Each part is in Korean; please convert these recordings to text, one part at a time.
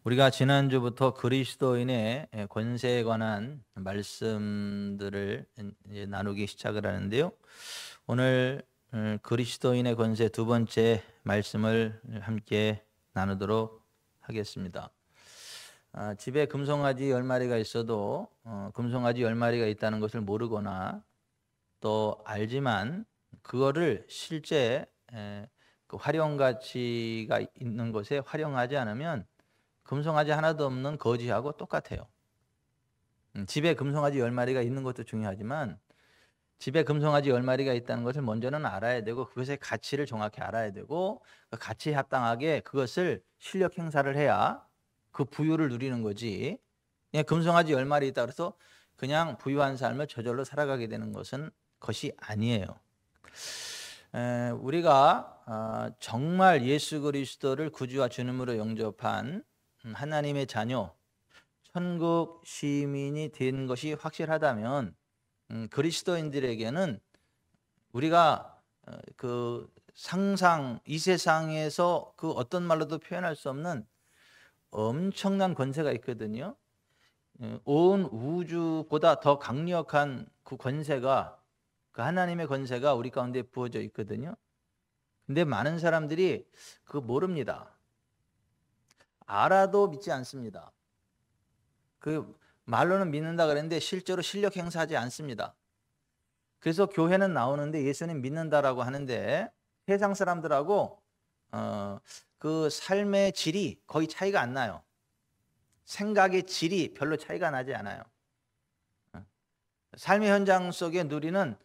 우리가 지난주부터 그리스도인의 권세에 관한 말씀들을 이제 나누기 시작을 하는데요. 오늘 그리스도인의 권세 두 번째 말씀을 함께 나누도록 하겠습니다. 집에 금송아지 10마리가 있어도 금송아지 10마리가 있다는 것을 모르거나 또 알지만 그거를 실제 그 활용 가치가 있는 것에 활용하지 않으면 금송아지 하나도 없는 거지하고 똑같아요. 집에 금송아지 10마리가 있는 것도 중요하지만 집에 금송아지 10마리가 있다는 것을 먼저는 알아야 되고 그것의 가치를 정확히 알아야 되고 그 가치에 합당하게 그것을 실력 행사를 해야 그 부유를 누리는 거지. 그냥 금송아지 10마리 있다 그래서 그냥 부유한 삶을 저절로 살아가게 되는 것이 아니에요. 우리가 정말 예수 그리스도를 구주와 주님으로 영접한 하나님의 자녀, 천국 시민이 된 것이 확실하다면 그리스도인들에게는 우리가 그 상상, 이 세상에서 그 어떤 말로도 표현할 수 없는 엄청난 권세가 있거든요. 온 우주보다 더 강력한 그 권세가, 그 하나님의 권세가 우리 가운데 부어져 있거든요. 근데 많은 사람들이 그거 모릅니다. 알아도 믿지 않습니다. 그 말로는 믿는다 그랬는데 실제로 실력 행사하지 않습니다. 그래서 교회는 나오는데 예수님 믿는다라고 하는데 세상 사람들하고 그 삶의 질이 거의 차이가 안 나요. 생각의 질이 별로 차이가 나지 않아요. 삶의 현장 속에 누리는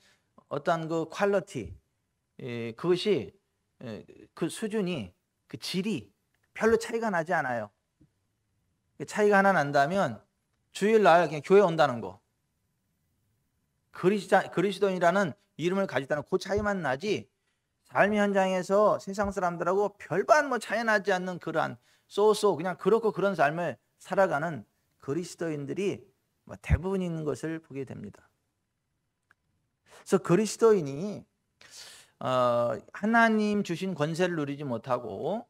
어떤 그 퀄리티, 그것이 그 수준이, 그 질이 별로 차이가 나지 않아요. 차이가 하나 난다면 주일날 그냥 교회 온다는 거, 그리스도인이라는 이름을 가졌다는 그 차이만 나지 삶의 현장에서 세상 사람들하고 별반 뭐 차이 나지 않는 그러한 그냥 그렇고 그런 삶을 살아가는 그리스도인들이 대부분 있는 것을 보게 됩니다. 그래서 그리스도인이 하나님 주신 권세를 누리지 못하고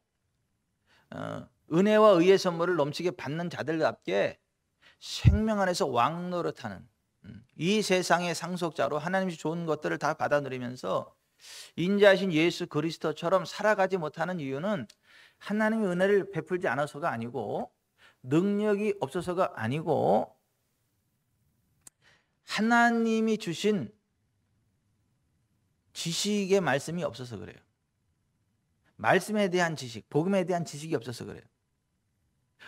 은혜와 의의 선물을 넘치게 받는 자들답게 생명 안에서 왕노릇하는 이 세상의 상속자로 하나님이 좋은 것들을 다 받아 누리면서 인자하신 예수 그리스도처럼 살아가지 못하는 이유는 하나님의 은혜를 베풀지 않아서가 아니고 능력이 없어서가 아니고 하나님이 주신 지식의 말씀이 없어서 그래요. 말씀에 대한 지식, 복음에 대한 지식이 없어서 그래요.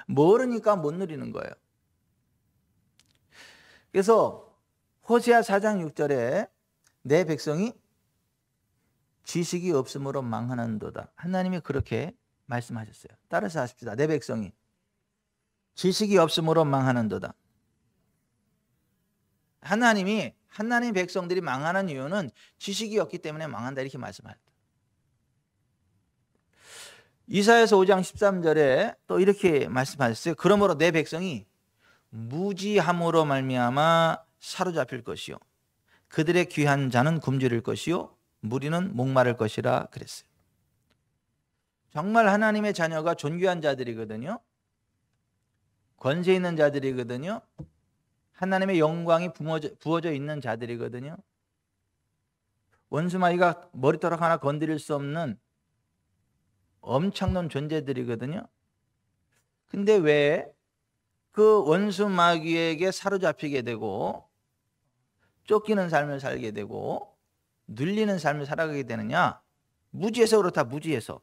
모르니까 못 누리는 거예요. 그래서 호세아 4장 6절에 내 백성이 지식이 없으므로 망하는도다. 하나님이 그렇게 말씀하셨어요. 따라서 하십시다. 내 백성이 지식이 없으므로 망하는도다. 하나님 백성들이 망하는 이유는 지식이 없기 때문에 망한다 이렇게 말씀하셨다. 이사야서 5장 13절에 또 이렇게 말씀하셨어요. 그러므로 내 백성이 무지함으로 말미암아 사로잡힐 것이요 그들의 귀한 자는 굶주릴 것이요 무리는 목마를 것이라 그랬어요. 정말 하나님의 자녀가 존귀한 자들이거든요. 권세 있는 자들이거든요. 하나님의 영광이 부어져 있는 자들이거든요. 원수마귀가 머리털 하나 건드릴 수 없는 엄청난 존재들이거든요. 근데 왜 그 원수마귀에게 사로잡히게 되고 쫓기는 삶을 살게 되고 눌리는 삶을 살아가게 되느냐? 무지해서 그렇다. 무지해서.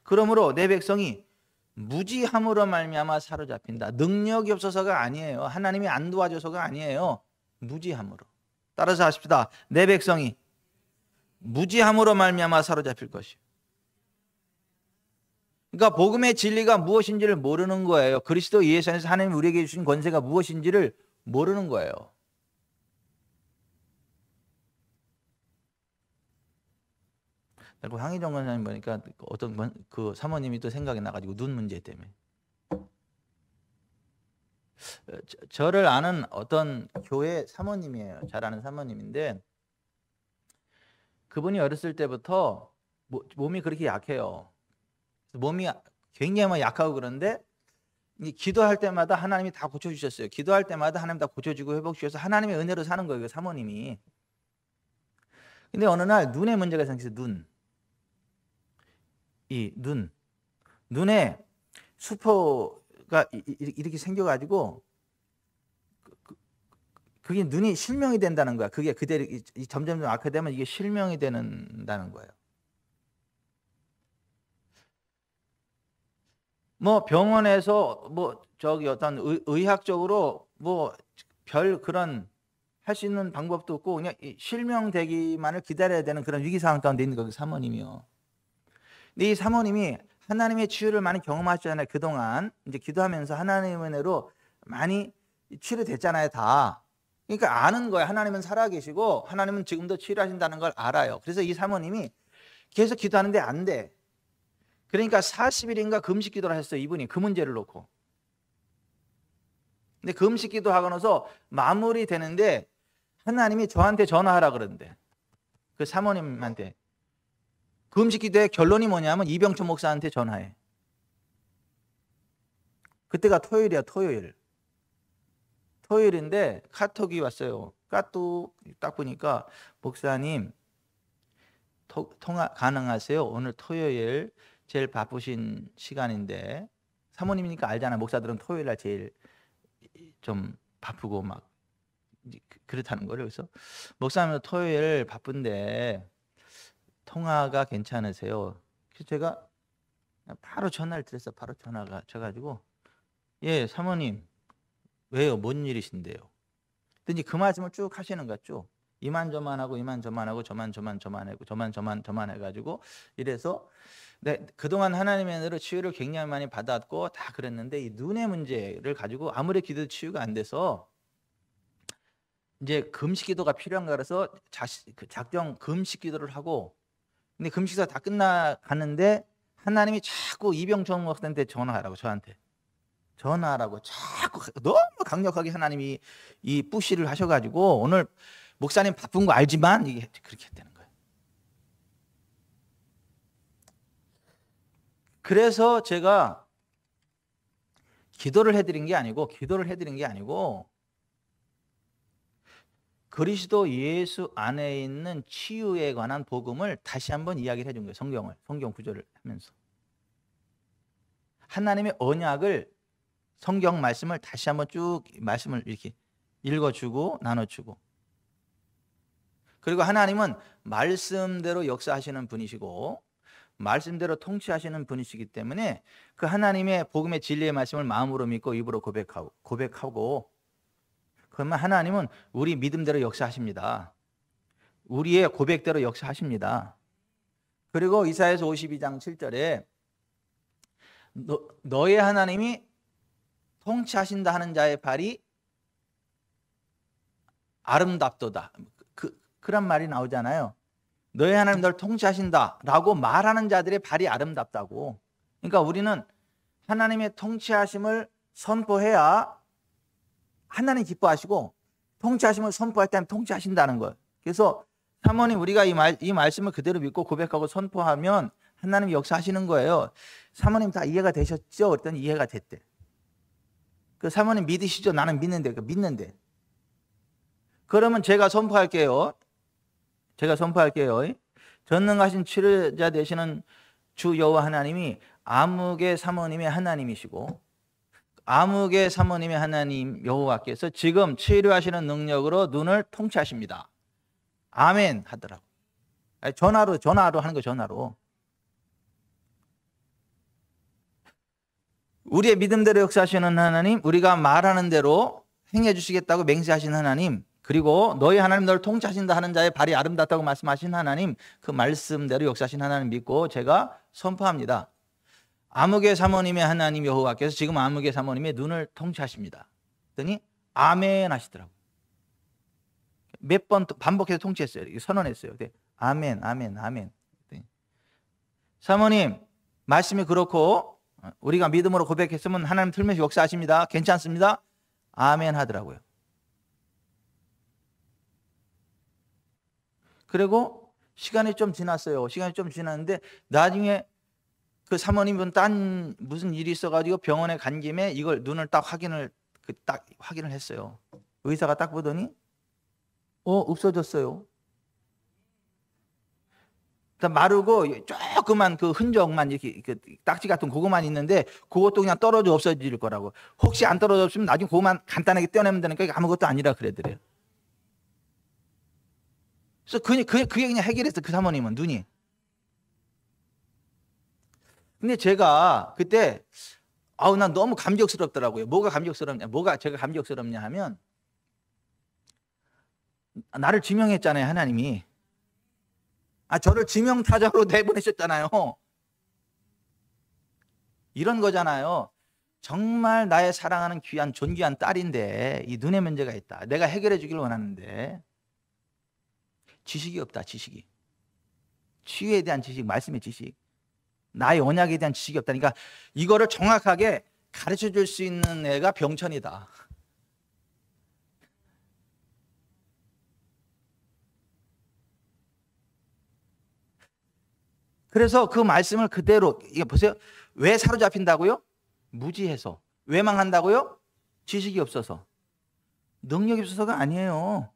그러므로 내 백성이 무지함으로 말미암아 사로잡힌다. 능력이 없어서가 아니에요. 하나님이 안 도와줘서가 아니에요. 무지함으로. 따라서 하십시다. 내 백성이 무지함으로 말미암아 사로잡힐 것이요. 그러니까 복음의 진리가 무엇인지를 모르는 거예요. 그리스도 예수 안에서 하나님이 우리에게 주신 권세가 무엇인지를 모르는 거예요. 그리고 황희정 권사님 보니까 어떤 그 사모님이 또 생각이 나가지고 눈 문제 때문에 저를 아는 어떤 교회 사모님이에요. 잘 아는 사모님인데 그분이 어렸을 때부터 몸이 그렇게 약해요. 몸이 굉장히 약하고 그런데 이 기도할 때마다 하나님이 다 고쳐주셨어요. 기도할 때마다 하나님 다 고쳐주고 회복주셔서 하나님의 은혜로 사는 거예요. 그 사모님이. 근데 어느 날 눈에 문제가 생겼어요. 눈에 수포가 이렇게 생겨가지고 그게 눈이 실명이 된다는 거야. 그게 그대로 점점 악화되면 이게 실명이 된다는 거예요. 뭐 병원에서 뭐 저기 어떤 의학적으로 뭐 별 그런 할 수 있는 방법도 없고 그냥 실명되기만을 기다려야 되는 그런 위기 상황 가운데 있는 거예요. 사모님이요. 근데 이 사모님이 하나님의 치유를 많이 경험하셨잖아요. 그동안 이제 기도하면서 하나님의 은혜로 많이 치료됐잖아요. 다. 그러니까 아는 거예요. 하나님은 살아계시고 하나님은 지금도 치료하신다는 걸 알아요. 그래서 이 사모님이 계속 기도하는데 안 돼. 그러니까 40일인가 금식 기도를 하셨어요. 이분이 그 문제를 놓고. 근데 금식 기도하고 나서 마무리 되는데 하나님이 저한테 전화하라 그러는데 그 사모님한테 금식 기도의 결론이 뭐냐면 이병철 목사한테 전화해. 그때가 토요일이야. 토요일인데 카톡이 왔어요. 카톡 딱 보니까 목사님 통화 가능하세요? 오늘 토요일 제일 바쁘신 시간인데 사모님이니까 알잖아. 목사들은 토요일 날 제일 좀 바쁘고 막 그렇다는 거를. 그래서 목사님 토요일 바쁜데 통화가 괜찮으세요? 그래서 제가 바로 전화를 드렸어요. 바로 전화가 쳐가지고 예 사모님 왜요? 뭔 일이신데요? 근데 그 말씀을 쭉 하시는 거야. 쭉 이만저만하고 이만저만하고 저만 해가지고 이래서 네, 그동안 하나님의 은혜로 치유를 굉장히 많이 받았고 다 그랬는데 이 눈의 문제를 가지고 아무리 기도도 치유가 안 돼서 이제 금식 기도가 필요한가 그래서 작정 금식 기도를 하고 근데 금식 기도가 다 끝나가는데 하나님이 자꾸 이병철 목사한테 전화하라고 저한테 전화하라고 자꾸 너무 강력하게 하나님이 이 푸시를 하셔가지고 오늘 목사님 바쁜 거 알지만 이게 그렇게 되는 거예요. 그래서 제가 기도를 해드린 게 아니고 그리스도 예수 안에 있는 치유에 관한 복음을 다시 한번 이야기를 해준 거예요. 성경 구절을 하면서 하나님의 언약을 성경 말씀을 다시 한번 쭉 말씀을 이렇게 읽어주고 나눠주고 그리고 하나님은 말씀대로 역사하시는 분이시고 말씀대로 통치하시는 분이시기 때문에 그 하나님의 복음의 진리의 말씀을 마음으로 믿고 입으로 고백하고 그러면 하나님은 우리 믿음대로 역사하십니다. 우리의 고백대로 역사하십니다. 그리고 이사야서 52장 7절에 너의 하나님이 통치하신다 하는 자의 발이 아름답도다. 그런 말이 나오잖아요. 너의 하나님 널 통치하신다 라고 말하는 자들의 발이 아름답다고. 그러니까 우리는 하나님의 통치하심을 선포해야 하나님 기뻐하시고 통치하심을 선포할 때는 통치하신다는 거예요. 그래서 사모님 우리가 이 말씀을 그대로 믿고 고백하고 선포하면 하나님이 역사하시는 거예요. 사모님 다 이해가 되셨죠? 그랬더니 이해가 됐대. 그 사모님 믿으시죠? 나는 믿는데. 그러면 제가 선포할게요. 전능하신 치료자 되시는 주 여호와 하나님이 암흑의 사모님의 하나님이시고 암흑의 사모님의 하나님 여호와께서 지금 치료하시는 능력으로 눈을 통치하십니다. 아멘 하더라고. 전화로 하는 거 전화로. 우리의 믿음대로 역사하시는 하나님, 우리가 말하는 대로 행해 주시겠다고 맹세하신 하나님, 그리고 너희 하나님 너를 통치하신다 하는 자의 발이 아름답다고 말씀하신 하나님, 그 말씀대로 역사하신 하나님 믿고 제가 선포합니다. 암흑의 사모님의 하나님 여호와께서 지금 암흑의 사모님의 눈을 통치하십니다. 그랬더니 아멘 하시더라고요. 몇 번 반복해서 통치했어요. 선언했어요. 아멘. 사모님 말씀이 그렇고 우리가 믿음으로 고백했으면 하나님 틀면서 역사하십니다. 괜찮습니다. 아멘 하더라고요. 그리고 시간이 좀 지났어요. 시간이 좀 지났는데 나중에 그 사모님은 딴 무슨 일이 있어가지고 병원에 간 김에 이걸 눈을 딱 확인을 했어요. 의사가 딱 보더니 없어졌어요. 마르고 조그만 그 흔적만 이렇게 그 딱지 같은 그거만 있는데 그것도 그냥 떨어져 없어질 거라고. 혹시 안 떨어졌으면 나중에 그거만 간단하게 떼어내면 되니까 아무것도 아니라 그래더래요. 그래서 그게 그냥 해결했어. 그 사모님은 눈이. 근데 제가 그때 난 너무 감격스럽더라고요. 뭐가 제가 감격스럽냐 하면 나를 지명했잖아요, 하나님이. 저를 지명타자로 내보내셨잖아요. 이런 거잖아요. 정말 나의 사랑하는 귀한 존귀한 딸인데 이 눈에 문제가 있다. 내가 해결해 주길 원하는데 지식이 없다. 지식이. 치유에 대한 지식, 말씀의 지식, 나의 언약에 대한 지식이 없다. 그러니까 이거를 정확하게 가르쳐 줄 수 있는 애가 병천이다. 그래서 그 말씀을 그대로, 이게 보세요. 왜 사로잡힌다고요? 무지해서. 왜 망한다고요? 지식이 없어서. 능력이 없어서가 아니에요.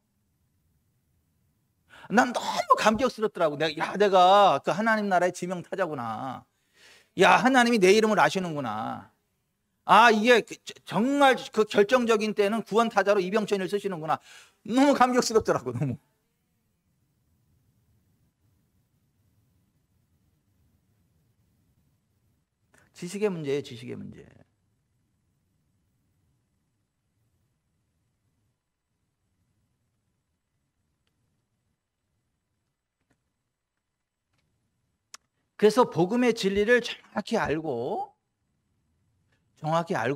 난 너무 감격스럽더라고. 내가 그 하나님 나라의 지명타자구나. 하나님이 내 이름을 아시는구나. 이게 정말 그 결정적인 때는 구원타자로 이병천을 쓰시는구나. 너무 감격스럽더라고, 너무. 지식의 문제예요, 지식의 문제. 그래서 복음의 진리를 정확히 알고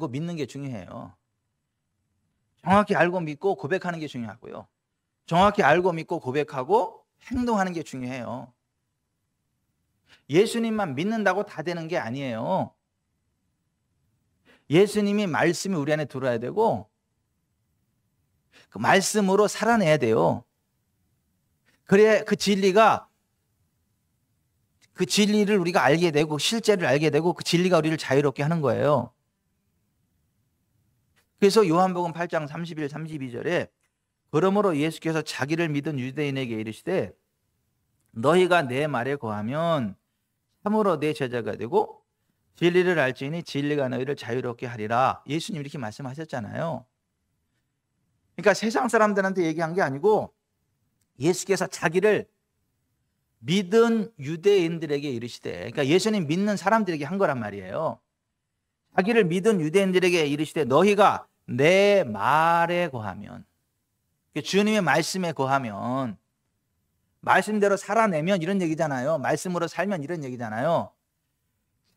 믿는 게 중요해요. 정확히 알고 믿고 고백하는 게 중요하고요. 정확히 알고 믿고 고백하고 행동하는 게 중요해요. 예수님만 믿는다고 다 되는 게 아니에요. 예수님이 말씀이 우리 안에 들어야 되고 그 말씀으로 살아내야 돼요. 그래야 그 진리를 우리가 알게 되고 실제를 알게 되고 그 진리가 우리를 자유롭게 하는 거예요. 그래서 요한복음 8장 31, 32절에 그러므로 예수께서 자기를 믿은 유대인에게 이르시되 너희가 내 말에 거하면 참으로 내 제자가 되고 진리를 알지니 진리가 너희를 자유롭게 하리라. 예수님 이렇게 말씀하셨잖아요. 그러니까 세상 사람들한테 얘기한 게 아니고 예수께서 자기를 믿은 유대인들에게 이르시되, 그러니까 예수님 믿는 사람들에게 한 거란 말이에요. 자기를 믿은 유대인들에게 이르시되 너희가 내 말에 거하면, 주님의 말씀에 거하면, 말씀대로 살아내면 이런 얘기잖아요. 말씀으로 살면 이런 얘기잖아요.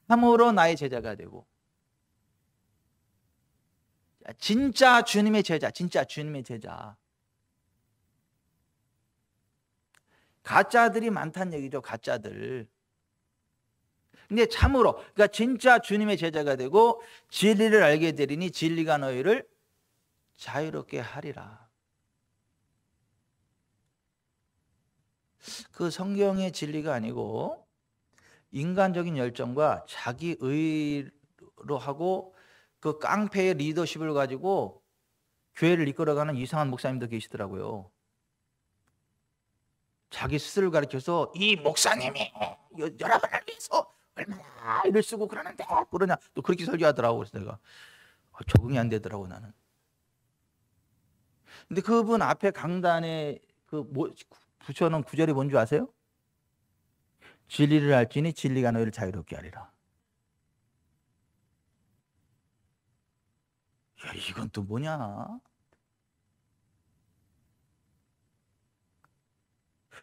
참으로 나의 제자가 되고, 진짜 주님의 제자, 진짜 주님의 제자. 가짜들이 많다는 얘기죠. 가짜들. 근데 참으로, 그러니까 진짜 주님의 제자가 되고 진리를 알게 되리니 진리가 너희를 자유롭게 하리라. 그 성경의 진리가 아니고 인간적인 열정과 자기 의로 하고 그 깡패의 리더십을 가지고 교회를 이끌어가는 이상한 목사님도 계시더라고요. 자기 스스로를 가르쳐서 이 목사님이 여러분을 위해서 얼마나 일을 쓰고 그러는데 그러냐, 또 그렇게 설교하더라고. 그래서 내가 적응이 안 되더라고, 나는. 근데 그분 앞에 강단에 붙여놓은 구절이 뭔지 아세요? 진리를 알지니 진리가 너희를 자유롭게 하리라. 이건 또 뭐냐?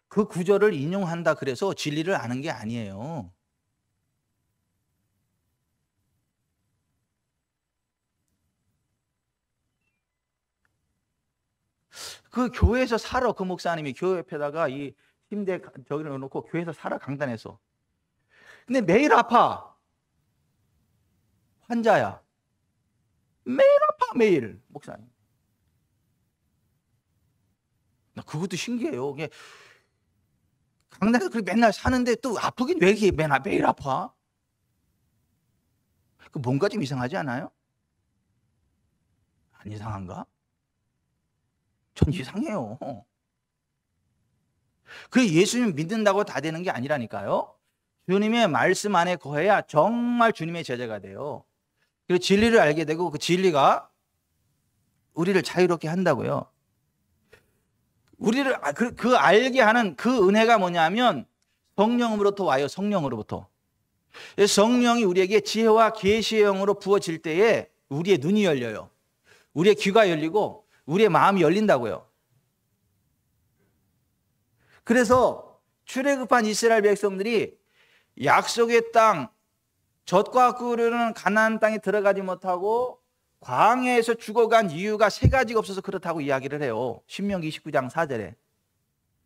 그 구절을 인용한다 그래서 진리를 아는 게 아니에요. 그 교회에서 살아. 그 목사님이 교회 옆에다가 이 침대 저기를 놓고 교회에서 살아, 강단에서. 근데 매일 아파. 환자야. 매일 아파, 매일. 목사님. 나 그것도 신기해요. 이게 강단에서 그렇게 맨날 사는데 또 아프긴 왜 이렇게 매일 아파? 그 뭔가 좀 이상하지 않아요? 안 이상한가? 전 이상해요. 그 예수님 믿는다고 다 되는 게 아니라니까요. 주님의 말씀 안에 거해야 정말 주님의 제자가 돼요. 그리고 진리를 알게 되고 그 진리가 우리를 자유롭게 한다고요. 우리를 그 알게 하는 그 은혜가 뭐냐면 성령으로부터 와요. 성령으로부터. 성령이 우리에게 지혜와 계시의 영으로 부어질 때에 우리의 눈이 열려요. 우리의 귀가 열리고 우리의 마음이 열린다고요. 그래서 출애굽한 이스라엘 백성들이 약속의 땅, 젖과 꿀을 가나안 땅에 들어가지 못하고 광야에서 죽어간 이유가 세 가지가 없어서 그렇다고 이야기를 해요. 신명기 29장 4절에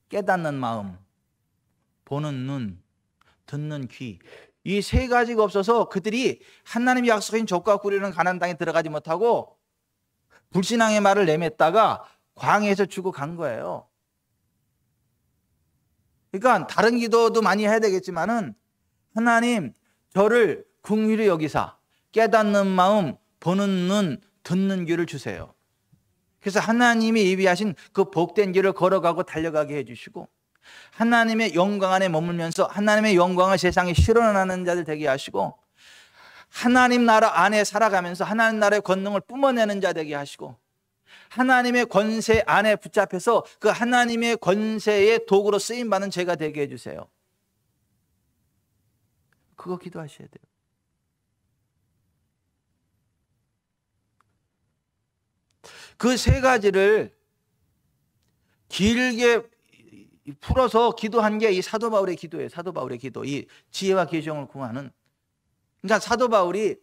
깨닫는 마음, 보는 눈, 듣는 귀, 이 세 가지가 없어서 그들이 하나님이 약속하신 젖과 꿀이는 가나안 땅에 들어가지 못하고 불신앙의 말을 내뱉다가 광야에서 죽어간 거예요. 그러니까 다른 기도도 많이 해야 되겠지만은 하나님 저를 긍휼히 여기사 깨닫는 마음, 보는 눈, 듣는 귀를 주세요. 그래서 하나님이 예비하신 그 복된 길을 걸어가고 달려가게 해주시고 하나님의 영광 안에 머물면서 하나님의 영광을 세상에 실현하는 자들 되게 하시고 하나님 나라 안에 살아가면서 하나님 나라의 권능을 뿜어내는 자 되게 하시고 하나님의 권세 안에 붙잡혀서 그 하나님의 권세의 도구로 쓰임받는 제가 되게 해주세요. 그거 기도하셔야 돼요. 그 세 가지를 길게 풀어서 기도한 게 이 사도 바울의 기도예요. 사도 바울의 기도. 이 지혜와 계시형을 구하는. 그러니까 사도 바울이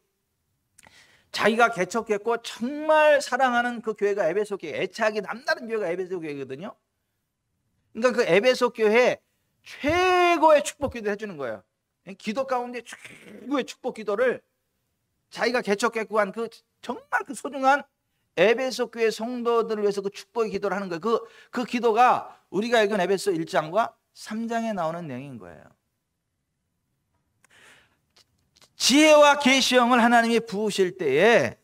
자기가 개척했고 정말 사랑하는 그 교회가 에베소 교회, 애착이 남다른 교회가 에베소 교회거든요. 그러니까 그 에베소 교회 최고의 축복 기도를 해주는 거예요. 기도 가운데 최고의 축복 기도를 자기가 개척했고 한 그 정말 그 소중한 에베소 교회 성도들을 위해서 그 축복의 기도를 하는 거예요. 그 기도가 우리가 읽은 에베소 1장과 3장에 나오는 내용인 거예요. 지혜와 계시형을 하나님이 부으실 때에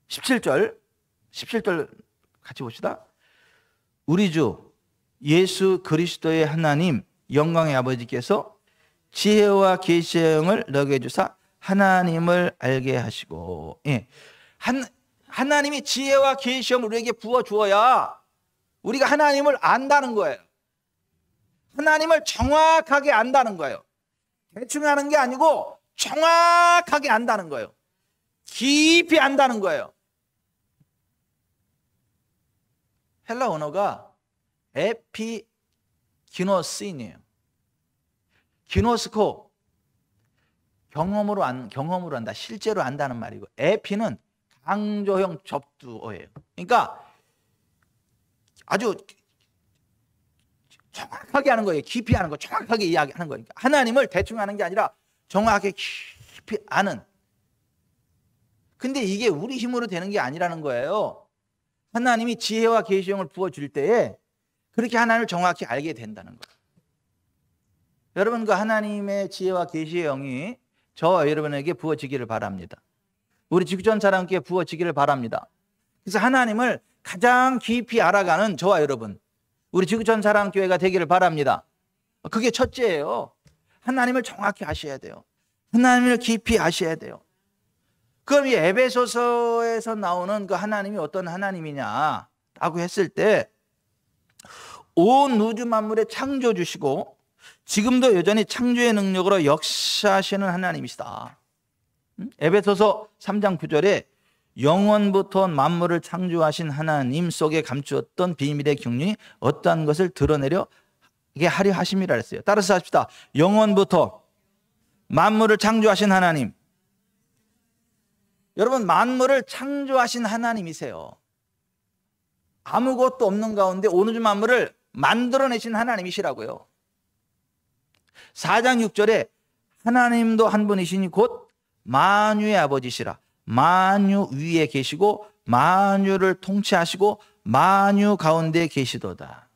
17절 같이 봅시다. 우리 주 예수 그리스도의 하나님 영광의 아버지께서 지혜와 계시형을 너게 주사 하나님을 알게 하시고, 예. 하나님이 지혜와 계시형을 우리에게 부어 주어야 우리가 하나님을 안다는 거예요. 하나님을 정확하게 안다는 거예요. 대충 하는 게 아니고 정확하게 안다는 거예요. 깊이 안다는 거예요. 헬라 언어가 에피기노스인이에요. 기노스코 경험으로 안다, 실제로 안다는 말이고, 에피는 강조형 접두어예요. 그러니까 아주 정확하게 하는 거예요. 깊이 하는 거, 정확하게 이야기하는 거니까. 하나님을 대충 하는 게 아니라 정확하게 깊이 아는. 근데 이게 우리 힘으로 되는 게 아니라는 거예요. 하나님이 지혜와 계시형을 부어줄 때에 그렇게 하나님을 정확히 알게 된다는 거예요. 여러분, 그 하나님의 지혜와 계시의 영이 저와 여러분에게 부어지기를 바랍니다. 우리 지구촌 사람께 부어지기를 바랍니다. 그래서 하나님을 가장 깊이 알아가는 저와 여러분, 우리 지구촌 사랑교회가 되기를 바랍니다. 그게 첫째예요. 하나님을 정확히 아셔야 돼요. 하나님을 깊이 아셔야 돼요. 그럼 이 에베소서에서 나오는 그 하나님이 어떤 하나님이냐라고 했을 때, 온 우주 만물의 창조주시고 지금도 여전히 창조의 능력으로 역사하시는 하나님이시다. 에베소서 3장 9절에 영원부터 만물을 창조하신 하나님 속에 감추었던 비밀의 경륜이 어떠한 것을 드러내려 하려 하심이라 했어요. 따라서 합시다. 영원부터 만물을 창조하신 하나님. 여러분, 만물을 창조하신 하나님이세요. 아무것도 없는 가운데 온 우주 만물을 만들어내신 하나님이시라고요. 4장 6절에 하나님도 한 분이시니 곧 만유의 아버지시라. 만유 위에 계시고 만유를 통치하시고 만유 가운데 계시도다.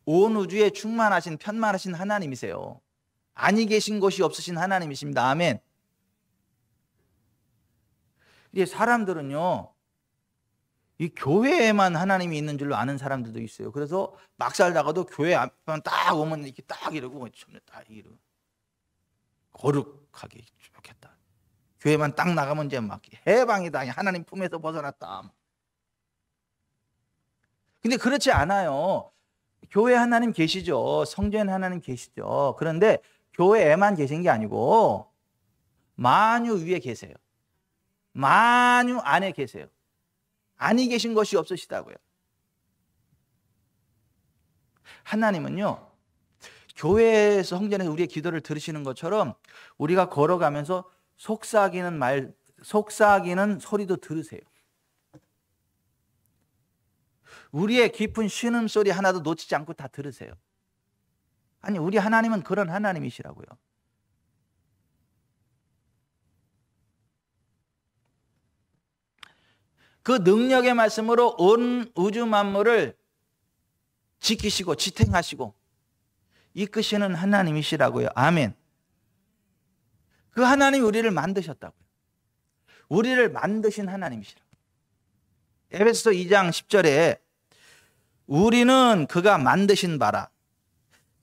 온 우주에 충만하신 편만하신 하나님이세요. 아니 계신 것이 없으신 하나님이십니다. 아멘. 이제 사람들은요, 이 교회에만 하나님이 있는 줄로 아는 사람들도 있어요. 그래서 막 살다가도 교회 앞에만 딱 오면 이렇게 딱 이러고 처음에 딱 이러고 거룩하게 좋겠다. 교회만 딱 나가면 이제 막 해방이다. 하나님 품에서 벗어났다. 근데 그렇지 않아요. 교회 하나님 계시죠. 성전 하나님 계시죠. 그런데 교회에만 계신 게 아니고 만유 위에 계세요. 만유 안에 계세요. 안에 계신 것이 없으시다고요. 하나님은요, 교회에서 성전에서 우리의 기도를 들으시는 것처럼 우리가 걸어가면서 속삭이는 소리도 들으세요. 우리의 깊은 신음소리 하나도 놓치지 않고 다 들으세요. 아니, 우리 하나님은 그런 하나님이시라고요. 그 능력의 말씀으로 온 우주 만물을 지키시고 지탱하시고 이끄시는 하나님이시라고요. 아멘. 그 하나님이 우리를 만드셨다고요. 우리를 만드신 하나님이시라고요. 에베소서 2장 10절에 우리는 그가 만드신 바라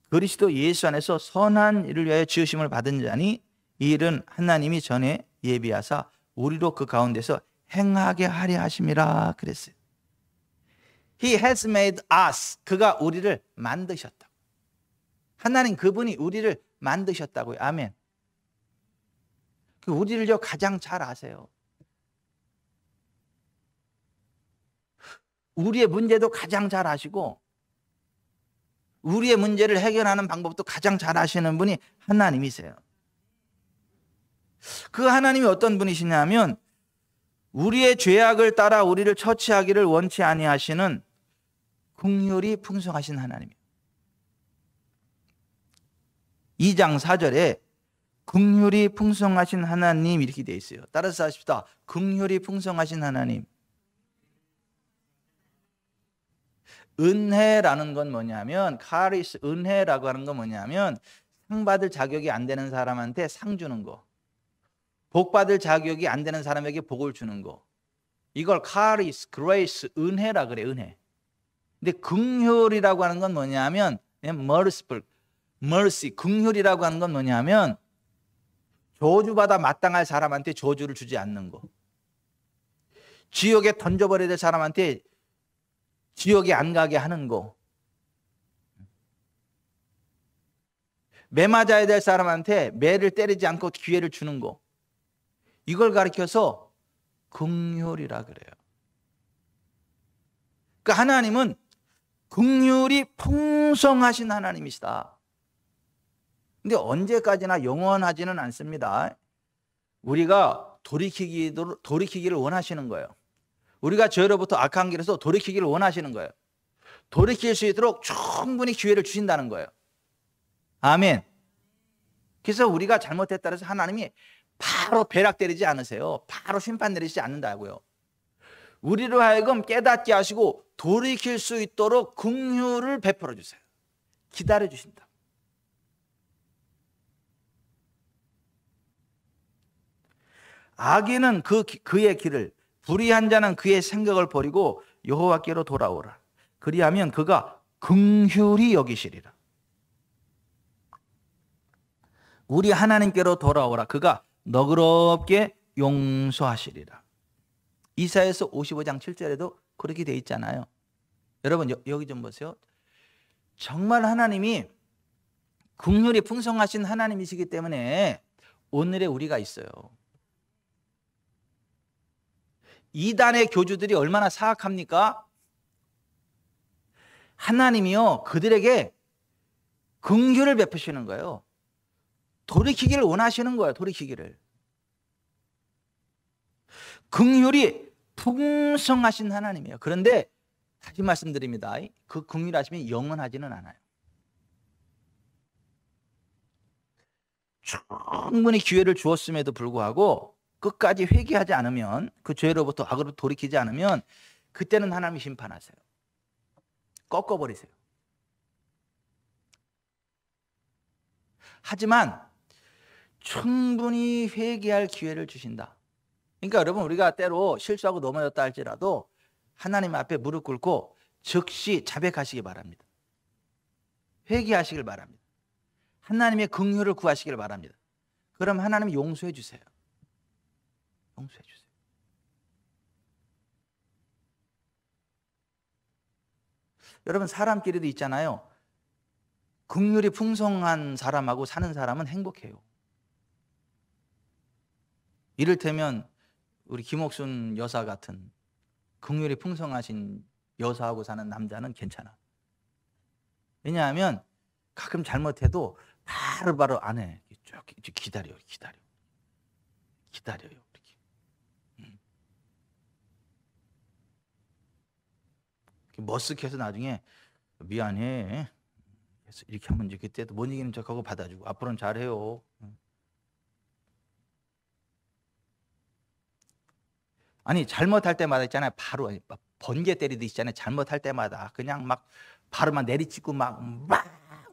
그리스도 예수 안에서 선한 일을 위하여 지으심을 받은 자니 이 일은 하나님이 전에 예비하사 우리로 그 가운데서 행하게 하려 하심이라 그랬어요. He has made us. 그가 우리를 만드셨다. 하나님 그분이 우리를 만드셨다고요. 아멘. 우리를 가장 잘 아세요. 우리의 문제도 가장 잘 아시고 우리의 문제를 해결하는 방법도 가장 잘 아시는 분이 하나님이세요. 그 하나님이 어떤 분이시냐면 우리의 죄악을 따라 우리를 처치하기를 원치 아니하시는 긍휼이 풍성하신 하나님이에요. 2장 4절에 긍휼이 풍성하신 하나님 이렇게 되어 있어요. 따라서 하십시다. 긍휼이 풍성하신 하나님. 은혜라는 건 뭐냐면 카리스, 은혜라고 하는 건 뭐냐면 상 받을 자격이 안 되는 사람한테 상 주는 거, 복 받을 자격이 안 되는 사람에게 복을 주는 거, 이걸 카리스, 그레이스, 은혜라 그래. 은혜. 근데 긍휼이라고 하는 건 뭐냐면 merciful, mercy, 긍휼이라고 하는 건 뭐냐면 저주받아 마땅할 사람한테 저주를 주지 않는 거, 지옥에 던져버려야 될 사람한테 지옥에 안 가게 하는 거, 매 맞아야 될 사람한테 매를 때리지 않고 기회를 주는 거, 이걸 가리켜서 긍휼이라 그래요. 그러니까 하나님은 긍휼이 풍성하신 하나님이시다. 근데 언제까지나 영원하지는 않습니다. 우리가 돌이키기를 원하시는 거예요. 우리가 저로부터 악한 길에서 돌이키기를 원하시는 거예요. 돌이킬 수 있도록 충분히 기회를 주신다는 거예요. 아멘. 그래서 우리가 잘못했다 해서 하나님이 바로 벼락 때리지 않으세요. 바로 심판 내리지 않는다고요. 우리로 하여금 깨닫게 하시고 돌이킬 수 있도록 긍휼을 베풀어 주세요. 기다려 주신다. 악인은 그의 길을, 불의한 자는 그의 생각을 버리고 여호와께로 돌아오라. 그리하면 그가 긍휼히 여기시리라. 우리 하나님께로 돌아오라. 그가 너그럽게 용서하시리라. 이사야서 55장 7절에도 그렇게 돼 있잖아요. 여러분 여기 좀 보세요. 정말 하나님이 긍휼이 풍성하신 하나님이시기 때문에 오늘의 우리가 있어요. 이단의 교주들이 얼마나 사악합니까? 하나님이요 그들에게 긍휼을 베푸시는 거예요. 돌이키기를 원하시는 거예요. 돌이키기를. 긍휼이 풍성하신 하나님이에요. 그런데 다시 말씀드립니다. 그 긍휼하심이 영원하지는 않아요. 충분히 기회를 주었음에도 불구하고 끝까지 회개하지 않으면, 그 죄로부터 악으로 돌이키지 않으면 그때는 하나님이 심판하세요. 꺾어버리세요. 하지만 충분히 회개할 기회를 주신다. 그러니까 여러분, 우리가 때로 실수하고 넘어졌다 할지라도 하나님 앞에 무릎 꿇고 즉시 자백하시기 바랍니다. 회개하시길 바랍니다. 하나님의 긍휼을 구하시길 바랍니다. 그럼 하나님이 용서해 주세요. 용서해 주세요. 여러분, 사람끼리도 있잖아요. 긍휼이 풍성한 사람하고 사는 사람은 행복해요. 이를테면 우리 김옥순 여사 같은 긍휼이 풍성하신 여사하고 사는 남자는 괜찮아. 왜냐하면 가끔 잘못해도 바로바로 안 해. 쭉 기다려요. 기다려요. 이렇게. 머쓱해서 나중에 미안해. 이렇게 하면 이제 그때도 못 이기는 척하고 받아주고 앞으로는 잘해요. 아니, 잘못할 때마다 있잖아요. 바로 막 번개 때리듯이 있잖아요. 잘못할 때마다 그냥 막 바로 막 내리찍고 막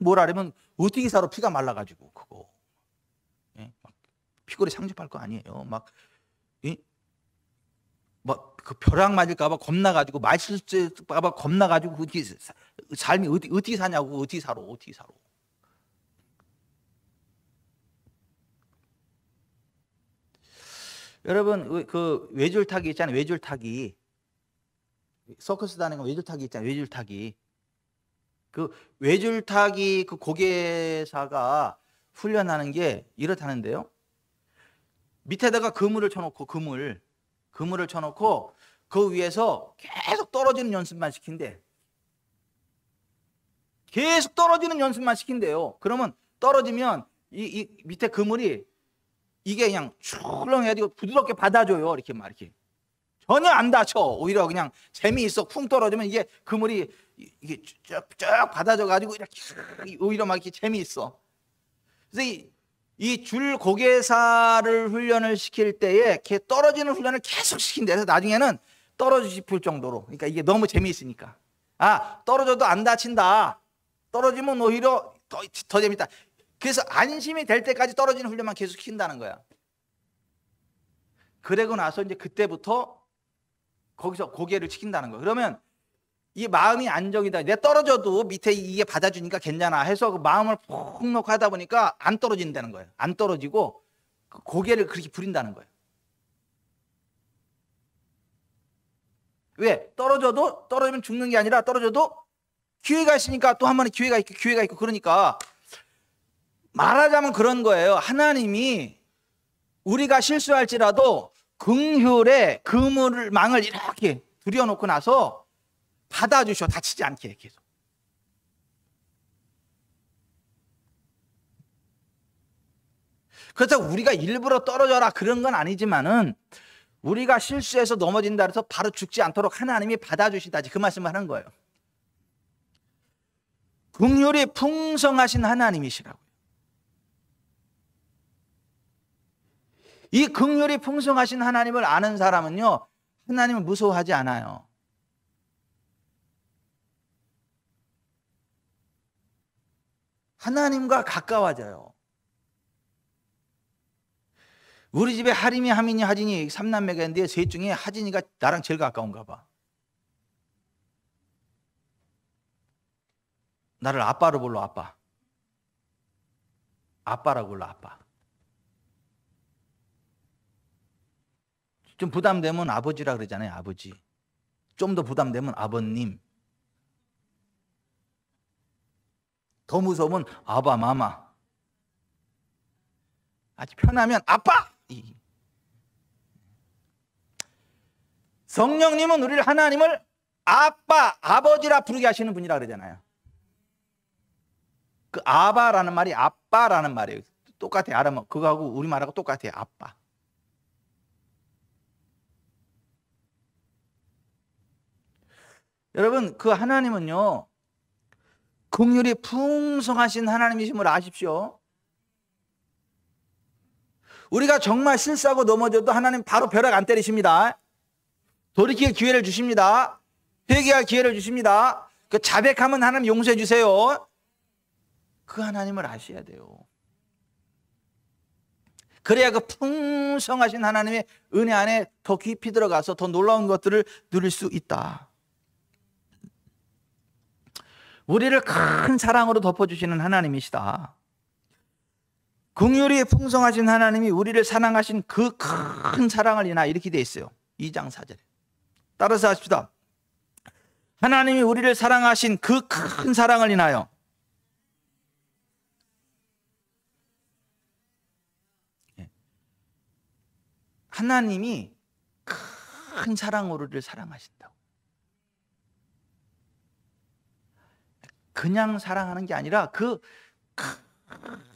뭐라 하려면 어떻게 살아. 피가 말라가지고 그거. 예? 막 피골이 상접할 거 아니에요. 막 그 벼락 맞을까봐 겁나가지고 맞을까봐 겁나가지고 어떻게 삶이 어떻게 사냐고. 어떻게 살아. 여러분, 그 외줄타기 있잖아요. 외줄타기. 서커스 다니는 거 외줄타기 있잖아요. 외줄타기. 그 외줄타기 그 고개사가 훈련하는 게 이렇다는데요. 밑에다가 그물을 쳐놓고 그물을 쳐놓고 그 위에서 계속 떨어지는 연습만 시킨대. 계속 떨어지는 연습만 시킨대요. 그러면 떨어지면 이 밑에 그물이 이게 그냥 출렁해가지고 부드럽게 받아줘요. 이렇게 막 이렇게 전혀 안 다쳐. 오히려 그냥 재미있어. 쿵 떨어지면 이게 그물이 이게 쭉 받아줘가지고 이렇게 오히려 막 이렇게 재미있어. 그래서 이 줄 고개사를 훈련을 시킬 때에 이렇게 떨어지는 훈련을 계속 시킨대. 그래서 나중에는 떨어지고 싶을 정도로. 그러니까 이게 너무 재미있으니까. 아, 떨어져도 안 다친다. 떨어지면 오히려 더 재밌다. 그래서 안심이 될 때까지 떨어지는 훈련만 계속 시킨다는 거야. 그러고 나서 이제 그때부터 거기서 고개를 치킨다는 거야. 그러면 이 마음이 안정이다. 내 떨어져도 밑에 이게 받아주니까 괜찮아 해서 그 마음을 푹 놓고 하다 보니까 안 떨어진다는 거예요. 안 떨어지고 그 고개를 그렇게 부린다는 거예요. 왜? 떨어지면 죽는 게 아니라 떨어져도 기회가 있으니까 또 한 번에 기회가 있고 그러니까 말하자면 그런 거예요. 하나님이 우리가 실수할지라도 긍휼의 그물망을 이렇게 들여놓고 나서 받아주셔. 다치지 않게 계속. 그렇다고 우리가 일부러 떨어져라 그런 건 아니지만은 우리가 실수해서 넘어진다 해서 바로 죽지 않도록 하나님이 받아주시다지 그 말씀을 하는 거예요. 긍휼이 풍성하신 하나님이시라고요. 이 긍휼이 풍성하신 하나님을 아는 사람은요, 하나님을 무서워하지 않아요. 하나님과 가까워져요. 우리 집에 하림이, 하민이, 하진이 3남매가 있는데 셋 중에 하진이가 나랑 제일 가까운가 봐. 나를 아빠로 불러. 아빠라고 불러. 아빠. 좀 부담되면 아버지라 그러잖아요. 아버지. 좀 더 부담되면 아버님. 더 무서우면 아바, 마마. 아주 편하면 아빠. 성령님은 우리를 하나님을 아빠, 아버지라 부르게 하시는 분이라 그러잖아요. 그 아바라는 말이 아빠라는 말이에요. 똑같아요. 아람어. 그거하고 우리말하고 똑같아요. 아빠. 여러분, 그 하나님은요, 긍휼이 풍성하신 하나님이심을 아십시오. 우리가 정말 실수하고 넘어져도 하나님 바로 벼락 안 때리십니다. 돌이킬 기회를 주십니다. 회개할 기회를 주십니다. 그 자백하면 하나님 용서해 주세요. 그 하나님을 아셔야 돼요. 그래야 그 풍성하신 하나님의 은혜 안에 더 깊이 들어가서 더 놀라운 것들을 누릴 수 있다. 우리를 큰 사랑으로 덮어주시는 하나님이시다. 긍휼이 풍성하신 하나님이 우리를 사랑하신 그 큰 사랑을 인하여 이렇게 돼 있어요. 2장 4절에. 따라서 하십시다. 하나님이 우리를 사랑하신 그 큰 사랑을 인하여 하나님이 큰 사랑으로 우리를 사랑하신다고. 그냥 사랑하는 게 아니라 그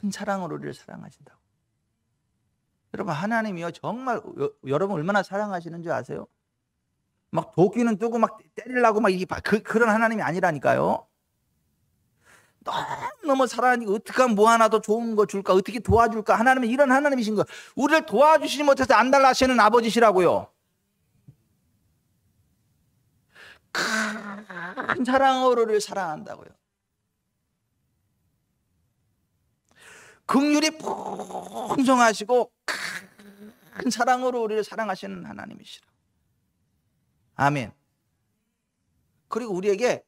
큰 사랑으로 우리를 사랑하신다고. 여러분, 하나님이요 정말 여러분 얼마나 사랑하시는 줄 아세요? 막 도끼는 뜨고 막 때리려고 막 그런 하나님이 아니라니까요. 너무 사랑하니까 어떻게 하면 뭐 하나 더 좋은 거 줄까, 어떻게 도와줄까. 하나님은 이런 하나님이신 거예요. 우리를 도와주시지 못해서 안달나시는 아버지시라고요. 큰 사랑으로 우리를 사랑한다고요. 긍휼이 풍성하시고 큰 사랑으로 우리를 사랑하시는 하나님이시라. 아멘. 그리고 우리에게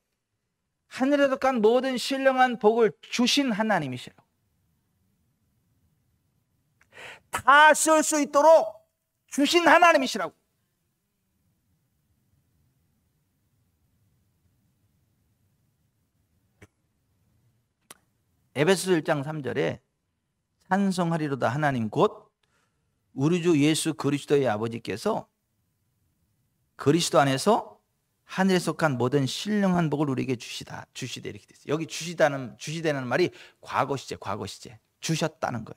하늘에서 간 모든 신령한 복을 주신 하나님이시라고. 다 쓸 수 있도록 주신 하나님이시라고. 에베소서 1장 3절에 찬송하리로다 하나님 곧 우리 주 예수 그리스도의 아버지께서 그리스도 안에서 하늘에 속한 모든 신령한 복을 우리에게 주시되 이렇게 돼 있어요. 여기 주시다는 말이 과거 시제 주셨다는 거예요.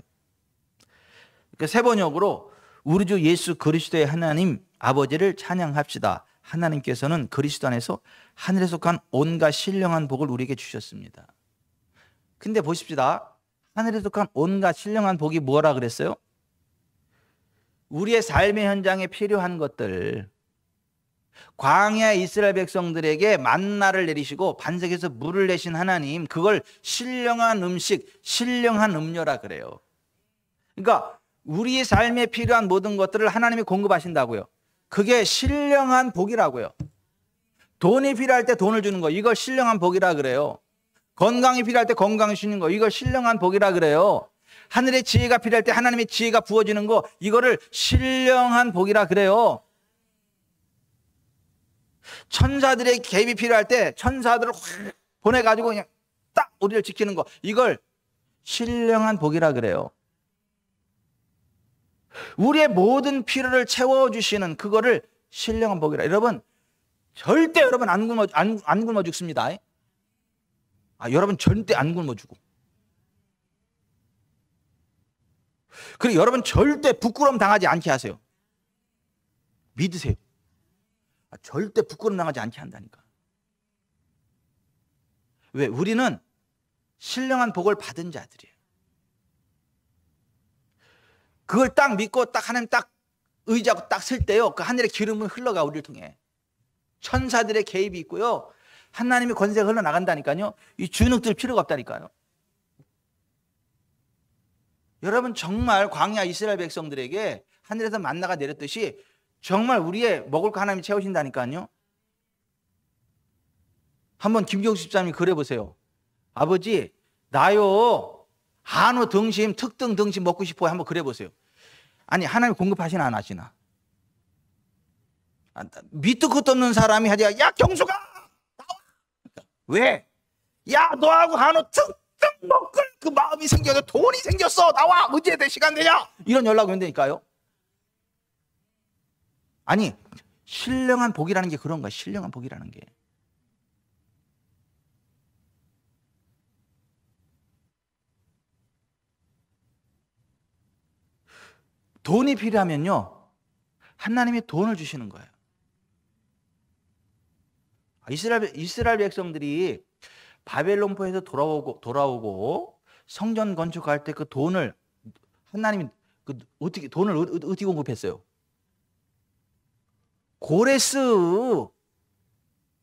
그러니까 세 번역으로 우리 주 예수 그리스도의 하나님 아버지를 찬양합시다. 하나님께서는 그리스도 안에서 하늘에 속한 온갖 신령한 복을 우리에게 주셨습니다. 근데 보십시다. 하늘에 속한 온갖 신령한 복이 뭐라 그랬어요? 우리의 삶의 현장에 필요한 것들, 광야 이스라엘 백성들에게 만나를 내리시고 반석에서 물을 내신 하나님, 그걸 신령한 음식, 신령한 음료라 그래요. 그러니까 우리의 삶에 필요한 모든 것들을 하나님이 공급하신다고요. 그게 신령한 복이라고요. 돈이 필요할 때 돈을 주는 거, 이걸 신령한 복이라 그래요. 건강이 필요할 때 건강을 주는 거, 이걸 신령한 복이라 그래요. 하늘의 지혜가 필요할 때 하나님의 지혜가 부어지는 거, 이거를 신령한 복이라 그래요. 천사들의 개입이 필요할 때 천사들을 확 보내가지고 그냥 딱 우리를 지키는 거, 이걸 신령한 복이라 그래요. 우리의 모든 필요를 채워주시는 그거를 신령한 복이라. 여러분, 절대 여러분 안 굶어 죽습니다. 여러분 절대 안 굶어 죽고. 그리고 여러분 절대 부끄러움 당하지 않게 하세요. 믿으세요. 절대 부끄러움 당하지 않게 한다니까. 왜? 우리는 신령한 복을 받은 자들이에요. 그걸 딱 믿고 딱 하나님 딱 의지하고 딱 쓸 때요, 그 하늘의 기름은 흘러가 우리를 통해. 천사들의 개입이 있고요, 하나님의 권세가 흘러나간다니까요. 이 주눅들 필요가 없다니까요. 여러분 정말 광야 이스라엘 백성들에게 하늘에서 만나가 내렸듯이 정말 우리의 먹을 거 하나님이 채우신다니까요. 한번 김경수 집사님이 그래 보세요. 아버지, 나요 한우 등심, 특등 등심 먹고 싶어요. 한번 그래 보세요. 아니, 하나님 공급하시나 안 하시나? 밑도 끝도 없는 사람이 하지, 야 경수가 나와. 왜? 야 너하고 한우 특등 먹을 그 마음이 생겨서 돈이 생겼어. 나와. 언제 내 시간 되냐? 이런 연락이 온다니까요. 아니, 신령한 복이라는 게 그런 거야. 신령한 복이라는 게. 돈이 필요하면요, 하나님이 돈을 주시는 거예요. 이스라엘 백성들이 바벨론포에서 돌아오고 성전 건축할 때 그 돈을 하나님이 돈을 어떻게 공급했어요? 고레스.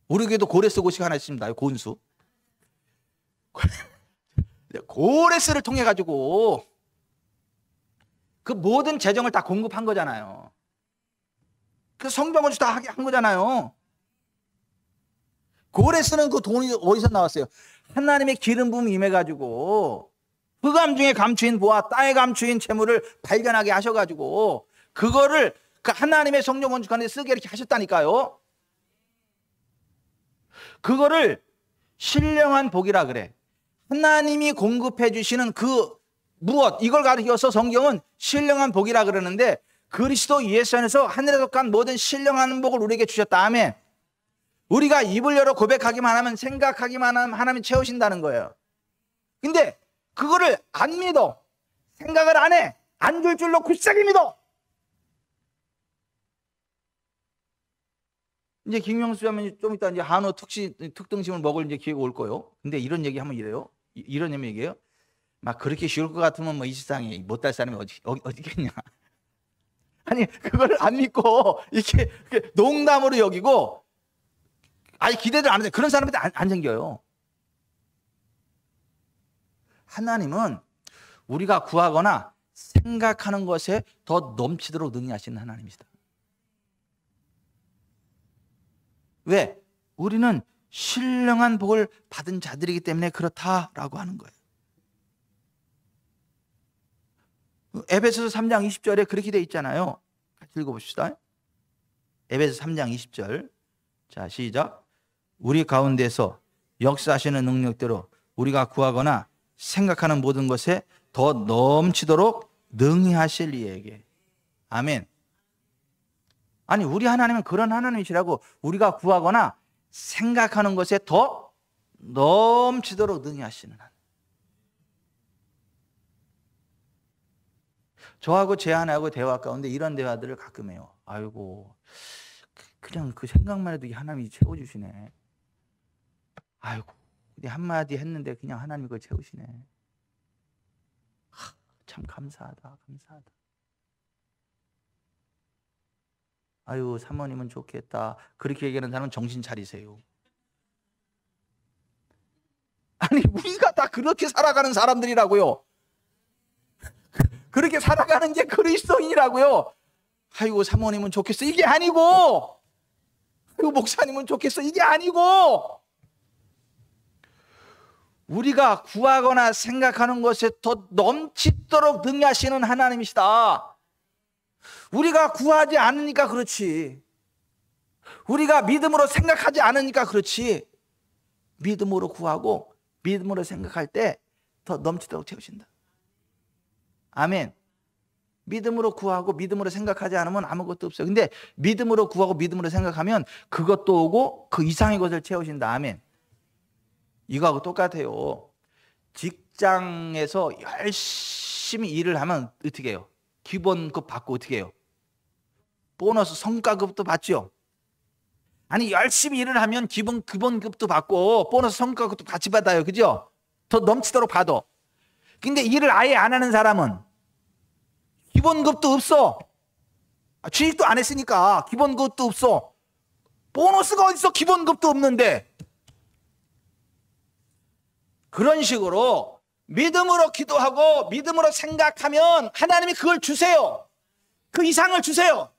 우리 교회도 고레스 곳이 하나 있습니다. 곤수. 고레스를 통해 가지고 그 모든 재정을 다 공급한 거잖아요. 그 성경을 다 하게 한 거잖아요. 고레스는 그 돈이 어디서 나왔어요? 하나님의 기름 부음이 임해가지고 흑암 중에 감추인 보아 땅에 감추인 재물을 발견하게 하셔가지고 그거를 그 하나님의 성령 건축하는 데 쓰게 이렇게 하셨다니까요. 그거를 신령한 복이라 그래. 하나님이 공급해 주시는 그 무엇, 이걸 가리켜서 성경은 신령한 복이라 그러는데 그리스도 예수 안에서 하늘에서 간 모든 신령한 복을 우리에게 주셨다. 아멘. 우리가 입을 열어 고백하기만 하면, 생각하기만 하면 하나님이 채우신다는 거예요. 근데 그거를 안 믿어. 생각을 안 해. 안 줄 줄로 굳세게 믿어. 이제 김영수 하면 좀 이따 이제 한우 특등심을 먹을 이제 기회가 올 거예요. 근데 이런 얘기 하면 이래요. 이런 얘기예요. 막 그렇게 쉬울 것 같으면 뭐 이 세상에 못할 사람이 어디겠냐. 아니, 그걸 안 믿고 이렇게 농담으로 여기고, 아니, 기대를 안 하는데 그런 사람한테 안 생겨요. 하나님은 우리가 구하거나 생각하는 것에 더 넘치도록 능히하시는 하나님이시다. 왜? 우리는 신령한 복을 받은 자들이기 때문에 그렇다라고 하는 거예요. 에베소서 3장 20절에 그렇게 되어 있잖아요. 같이 읽어봅시다. 에베소서 3장 20절. 자, 시작. 우리 가운데서 역사하시는 능력대로 우리가 구하거나 생각하는 모든 것에 더 넘치도록 능히 하실 이에게. 아멘. 아니, 우리 하나님은 그런 하나님이시라고. 우리가 구하거나 생각하는 것에 더 넘치도록 능히 하시는 하나님. 저하고 제 아내하고 대화 가운데 이런 대화들을 가끔 해요. 아이고, 그냥 그 생각만 해도 하나님이 채워주시네. 아이고, 한마디 했는데 그냥 하나님이 그걸 채우시네. 참 감사하다, 감사하다. 아유, 사모님은 좋겠다. 그렇게 얘기하는 사람은 정신 차리세요. 아니, 우리가 다 그렇게 살아가는 사람들이라고요. 그렇게 살아가는 게 그리스도인이라고요. 아이고, 사모님은 좋겠어. 이게 아니고, 아이고, 목사님은 좋겠어. 이게 아니고, 우리가 구하거나 생각하는 것에 더 넘치도록 능하시는 하나님이시다. 우리가 구하지 않으니까 그렇지. 우리가 믿음으로 생각하지 않으니까 그렇지. 믿음으로 구하고 믿음으로 생각할 때 더 넘치도록 채우신다. 아멘. 믿음으로 구하고 믿음으로 생각하지 않으면 아무것도 없어요. 근데 믿음으로 구하고 믿음으로 생각하면 그것도 오고 그 이상의 것을 채우신다. 아멘. 이거하고 똑같아요. 직장에서 열심히 일을 하면 어떻게 해요? 기본급 받고 어떻게 해요? 보너스 성과급도 받죠. 아니, 열심히 일을 하면 기본급도 받고 보너스 성과급도 같이 받아요. 그죠? 더 넘치도록 받아. 근데 일을 아예 안 하는 사람은 기본급도 없어. 취직도 안 했으니까 기본급도 없어. 보너스가 어딨어? 기본급도 없는데. 그런 식으로 믿음으로 기도하고 믿음으로 생각하면 하나님이 그걸 주세요. 그 이상을 주세요.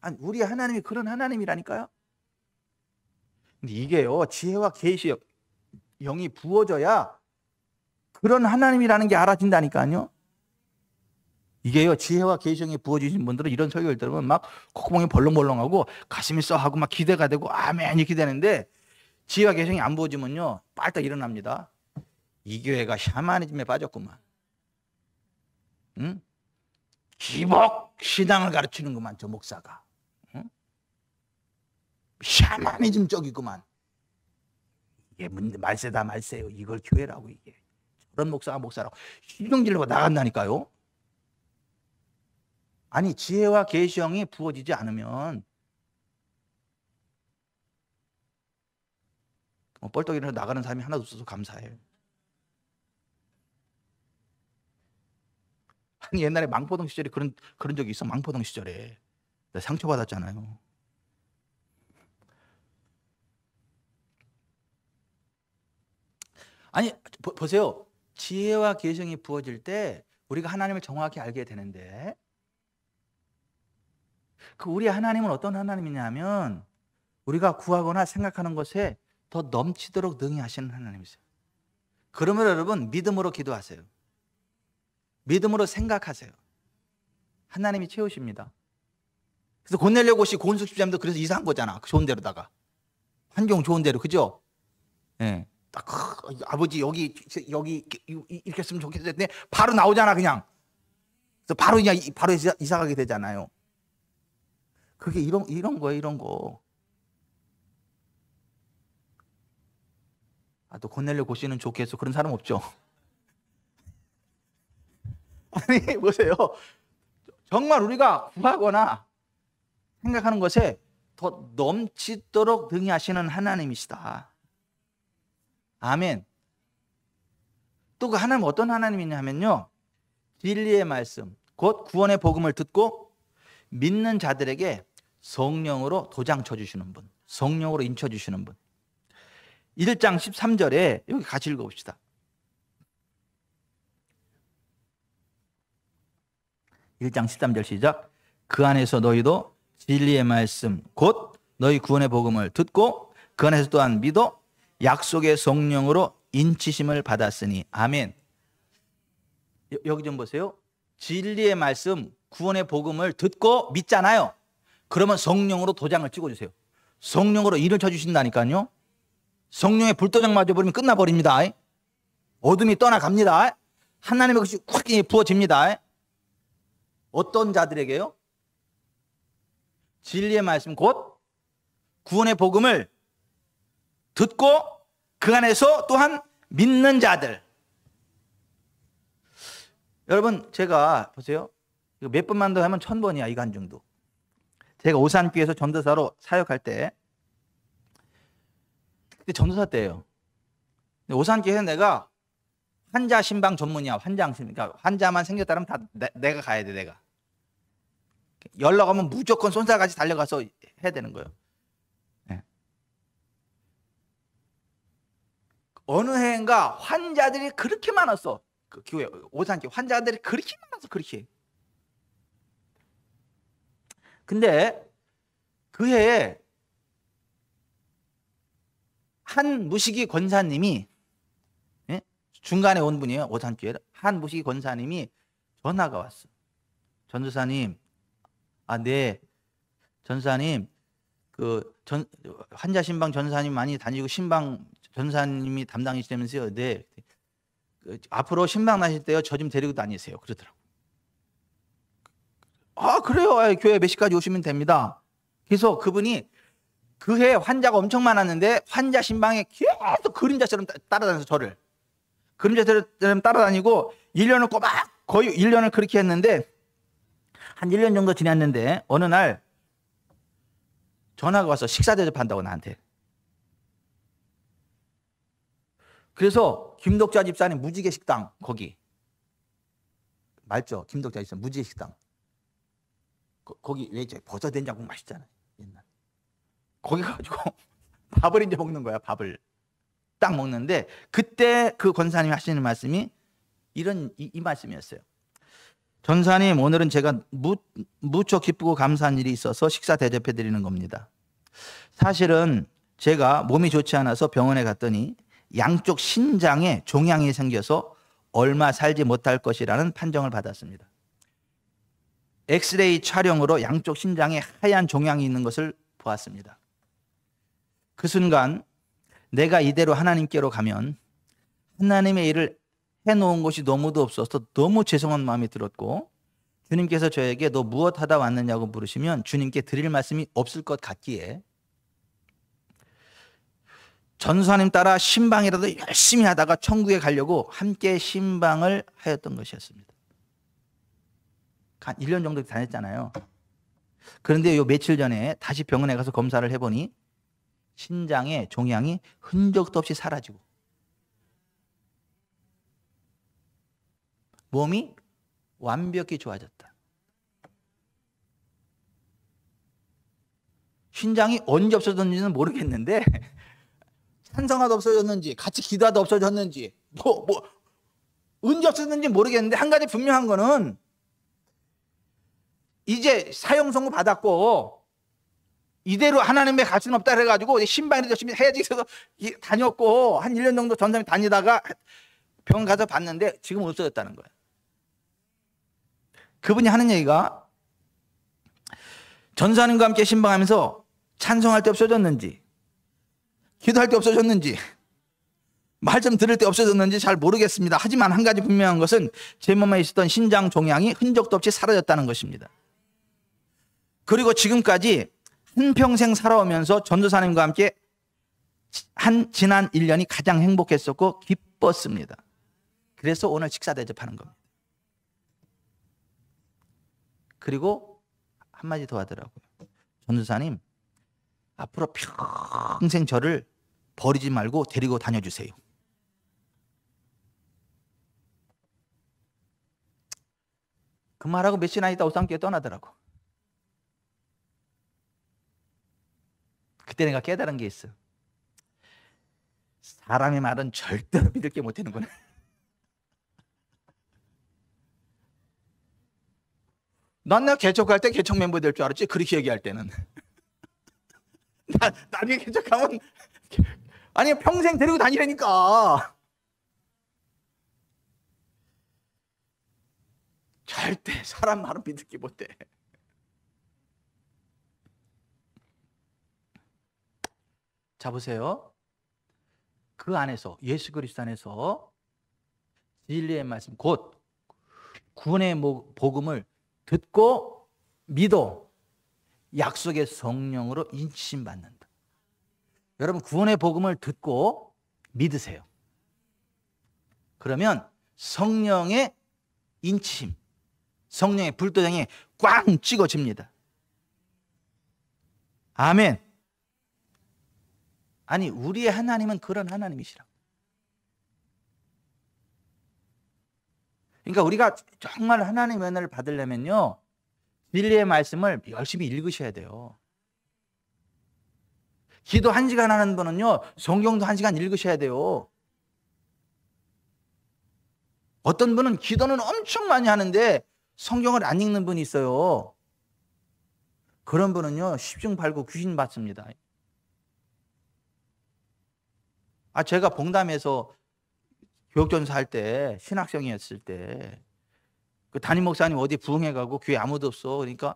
아니, 우리 하나님이 그런 하나님이라니까요. 근데 이게요, 지혜와 계시 영이 부어져야 그런 하나님이라는 게 알아진다니까요. 이게요, 지혜와 계시 영이 부어주신 분들은 이런 설교를 들으면 막 콧구멍이 벌렁벌렁하고 가슴이 썩하고 막 기대가 되고 아멘 이렇게 되는데, 지혜와 계시 영이 안 부어지면요 빨딱 일어납니다. 이 교회가 샤머니즘에 빠졌구만. 응? 기복 신앙을 가르치는구만 저 목사가. 응? 샤머니즘적이구만. 이게 말세다 말세요. 이걸 교회라고. 이게 저런 목사가 목사라고 신경질내고 나간다니까요. 아니, 지혜와 계시 영이 부어지지 않으면 뻘떡 일어나서 나가는 사람이 하나도 없어서 감사해요. 아니, 옛날에 망포동 시절에 그런 적이 있어. 망포동 시절에 나 상처받았잖아요. 아니, 보세요. 지혜와 계시성이 부어질 때 우리가 하나님을 정확히 알게 되는데, 그 우리 하나님은 어떤 하나님이냐면 우리가 구하거나 생각하는 것에 더 넘치도록 능히 하시는 하나님이세요. 그러면 여러분 믿음으로 기도하세요. 믿음으로 생각하세요. 하나님이 채우십니다. 그래서 고넬료 곳이 고은숙 집사님도 그래서 이사한 거잖아. 좋은 데로다가. 환경 좋은 데로. 그죠? 예. 딱 아버지 여기 이렇게 했으면 좋겠는데 바로 나오잖아 그냥. 그래서 바로 이사 가게 되잖아요. 그게 이런 거예요, 이런 거. 또 고넬료 고씨는 좋겠어. 그런 사람 없죠? 아니 보세요. 정말 우리가 구하거나 생각하는 것에 더 넘치도록 능히 하시는 하나님이시다. 아멘. 또 그 하나님은 어떤 하나님이냐면요, 진리의 말씀 곧 구원의 복음을 듣고 믿는 자들에게 성령으로 도장 쳐주시는 분, 성령으로 인쳐주시는 분. 1장 13절에 여기 같이 읽어봅시다. 1장 13절 시작. 그 안에서 너희도 진리의 말씀 곧 너희 구원의 복음을 듣고 그 안에서 또한 믿어 약속의 성령으로 인치심을 받았으니. 아멘. 여기 좀 보세요. 진리의 말씀 구원의 복음을 듣고 믿잖아요. 그러면 성령으로 도장을 찍어주세요. 성령으로 일을 쳐주신다니까요. 성령의 불도장 맞아버리면 끝나버립니다. 어둠이 떠나갑니다. 하나님의 것이 확 부어집니다. 어떤 자들에게요? 진리의 말씀 곧 구원의 복음을 듣고 그 안에서 또한 믿는 자들. 여러분 제가 보세요. 이거 몇 번만 더 하면 1000번이야 이 간증도. 제가 오산교회에서 전도사로 사역할 때, 그때 전도사 때예요. 오산교회에서 내가 환자 신방 전문이야. 그러니까 환자만 생겼다면 다 내가 가야 돼. 내가 연락 오면 무조건 손살같이 달려가서 해야 되는 거예요. 네. 어느 해인가 환자들이 그렇게 많았어. 그 교회 오산교회 환자들이 그렇게 많았어. 그렇게. 근데 그 해에 한 무식이 권사님이, 중간에 온 분이에요. 오산교회 한 무식이 권사님이 전화가 왔어. 전도사님, 네, 전사님, 환자 신방 전사님 많이 다니고 신방 전사님이 담당이시다면서요. 네, 앞으로 신방 나실 때요 저 좀 데리고 다니세요. 그러더라고. 그래요. 교회 몇 시까지 오시면 됩니다. 그래서 그분이 그해 환자가 엄청 많았는데 환자 신방에 계속 그림자처럼 따라다녀서 저를 그림자처럼 따라다니고 1년을 꼬박 거의 1년을 그렇게 했는데, 한 1년 정도 지났는데 어느 날 전화가 와서 식사 대접한다고 나한테. 그래서 김덕자 집사님 무지개 식당, 거기 맞죠? 김덕자 집사님 무지개 식당 거기 왜 버섯 된장국 맛있잖아요. 옛날 거기 가가지고 밥을 이제 먹는 거야. 밥을 딱 먹는데 그때 그 권사님이 하시는 말씀이 이 말씀이었어요. 전사님, 오늘은 제가 무척 기쁘고 감사한 일이 있어서 식사 대접해 드리는 겁니다. 사실은 제가 몸이 좋지 않아서 병원에 갔더니 양쪽 신장에 종양이 생겨서 얼마 살지 못할 것이라는 판정을 받았습니다. 엑스레이 촬영으로 양쪽 신장에 하얀 종양이 있는 것을 보았습니다. 그 순간 내가 이대로 하나님께로 가면 하나님의 일을 해놓은 것이 너무도 없어서 너무 죄송한 마음이 들었고, 주님께서 저에게 너 무엇 하다 왔느냐고 물으시면 주님께 드릴 말씀이 없을 것 같기에 전사님 따라 신방이라도 열심히 하다가 천국에 가려고 함께 신방을 하였던 것이었습니다. 한 1년 정도 다녔잖아요. 그런데 요 며칠 전에 다시 병원에 가서 검사를 해보니 신장의 종양이 흔적도 없이 사라지고 몸이 완벽히 좋아졌다. 신장이 언제 없어졌는지는 모르겠는데 찬성하다 없어졌는지 같이 기도하다 없어졌는지 언제 없어졌는지 모르겠는데 한 가지 분명한 거는 이제 사형 선고 받았고 이대로 하나님의 갈 수는 없다 그래가지고 신방에도 열심히 해야지 해서 다녔고 한 1년 정도 전담에 다니다가 병원 가서 봤는데 지금 없어졌다는 거예요. 그분이 하는 얘기가 전사님과 함께 신방하면서 찬송할 때 없어졌는지 기도할 때 없어졌는지 말씀 들을 때 없어졌는지 잘 모르겠습니다. 하지만 한 가지 분명한 것은 제 몸에 있었던 신장 종양이 흔적도 없이 사라졌다는 것입니다. 그리고 지금까지 한평생 살아오면서 전도사님과 함께 지난 1년이 가장 행복했었고 기뻤습니다. 그래서 오늘 식사 대접하는 겁니다. 그리고 한마디 더 하더라고요. 전도사님, 앞으로 평생 저를 버리지 말고 데리고 다녀주세요. 그 말하고 며칠 안 있다 오산교회 떠나더라고. 그때 내가 깨달은 게 있어. 사람의 말은 절대로 믿을 게 못 되는구나. 난 내가 개척할 때 개척 멤버 될 줄 알았지. 그렇게 얘기할 때는. 나중에 개척하면 아니 평생 데리고 다니라니까. 절대 사람 말은 믿을 게 못 돼. 자 보세요. 그 안에서 예수 그리스도 안에서 진리의 말씀 곧 구원의 복음을 듣고 믿어 약속의 성령으로 인치심 받는다. 여러분 구원의 복음을 듣고 믿으세요. 그러면 성령의 인치심, 성령의 불도장이 꽝 찍어집니다. 아멘. 아니 우리의 하나님은 그런 하나님이시라고. 그러니까 우리가 정말 하나님의 은혜를 받으려면요 진리의 말씀을 열심히 읽으셔야 돼요. 기도 1시간 하는 분은요 성경도 1시간 읽으셔야 돼요. 어떤 분은 기도는 엄청 많이 하는데 성경을 안 읽는 분이 있어요. 그런 분은요 십중팔구 귀신 받습니다. 제가 봉담에서 교육전사 할 때 신학생이었을 때 그 담임 목사님 어디 부흥해가고 교회 아무도 없어. 그러니까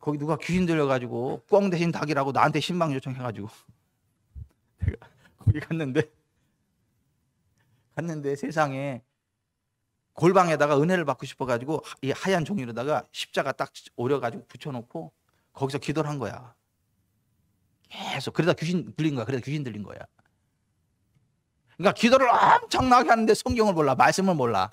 거기 누가 귀신 들려가지고 꽝 대신 닭이라고 나한테 신방 요청해가지고 내가 거기 갔는데 세상에 골방에다가 은혜를 받고 싶어가지고 이 하얀 종이로다가 십자가 딱 오려가지고 붙여놓고 거기서 기도를 한 거야. 계속. 그러다 귀신 들린 거야. 그러니까 기도를 엄청나게 하는데 성경을 몰라. 말씀을 몰라.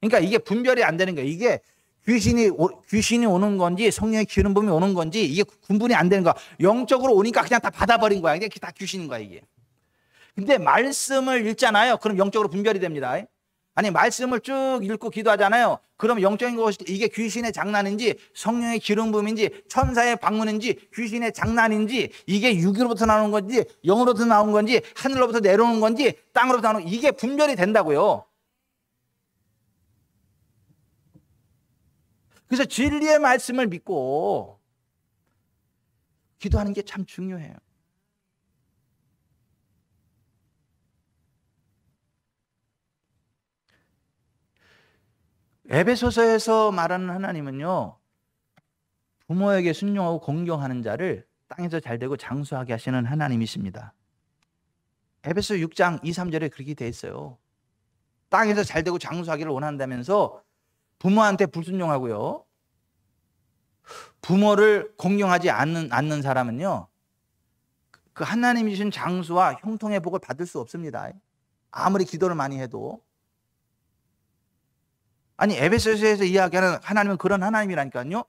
그러니까 이게 분별이 안 되는 거예요. 이게 귀신이 오는 건지 성령의 기름 부음이 오는 건지 이게 분분이 안 되는 거야. 영적으로 오니까 그냥 다 받아버린 거야. 이게 다 귀신인 거야 이게. 근데 말씀을 읽잖아요. 그럼 영적으로 분별이 됩니다. 아니 말씀을 쭉 읽고 기도하잖아요. 그럼 영적인 것이 이게 귀신의 장난인지 성령의 기름 부음인지 천사의 방문인지 귀신의 장난인지 이게 육으로부터 나오는 건지 영으로부터 나온 건지 하늘로부터 내려오는 건지 땅으로부터 나오는 이게 분별이 된다고요. 그래서 진리의 말씀을 믿고 기도하는 게 참 중요해요. 에베소서에서 말하는 하나님은요 부모에게 순종하고 공경하는 자를 땅에서 잘되고 장수하게 하시는 하나님이십니다. 에베소 6장 2, 3절에 그렇게 돼 있어요. 땅에서 잘되고 장수하기를 원한다면서 부모한테 불순종하고요 부모를 공경하지 않는 사람은요 그 하나님이 주신 장수와 형통의 복을 받을 수 없습니다. 아무리 기도를 많이 해도. 아니 에베소서에서 이야기하는 하나님은 그런 하나님이라니까요.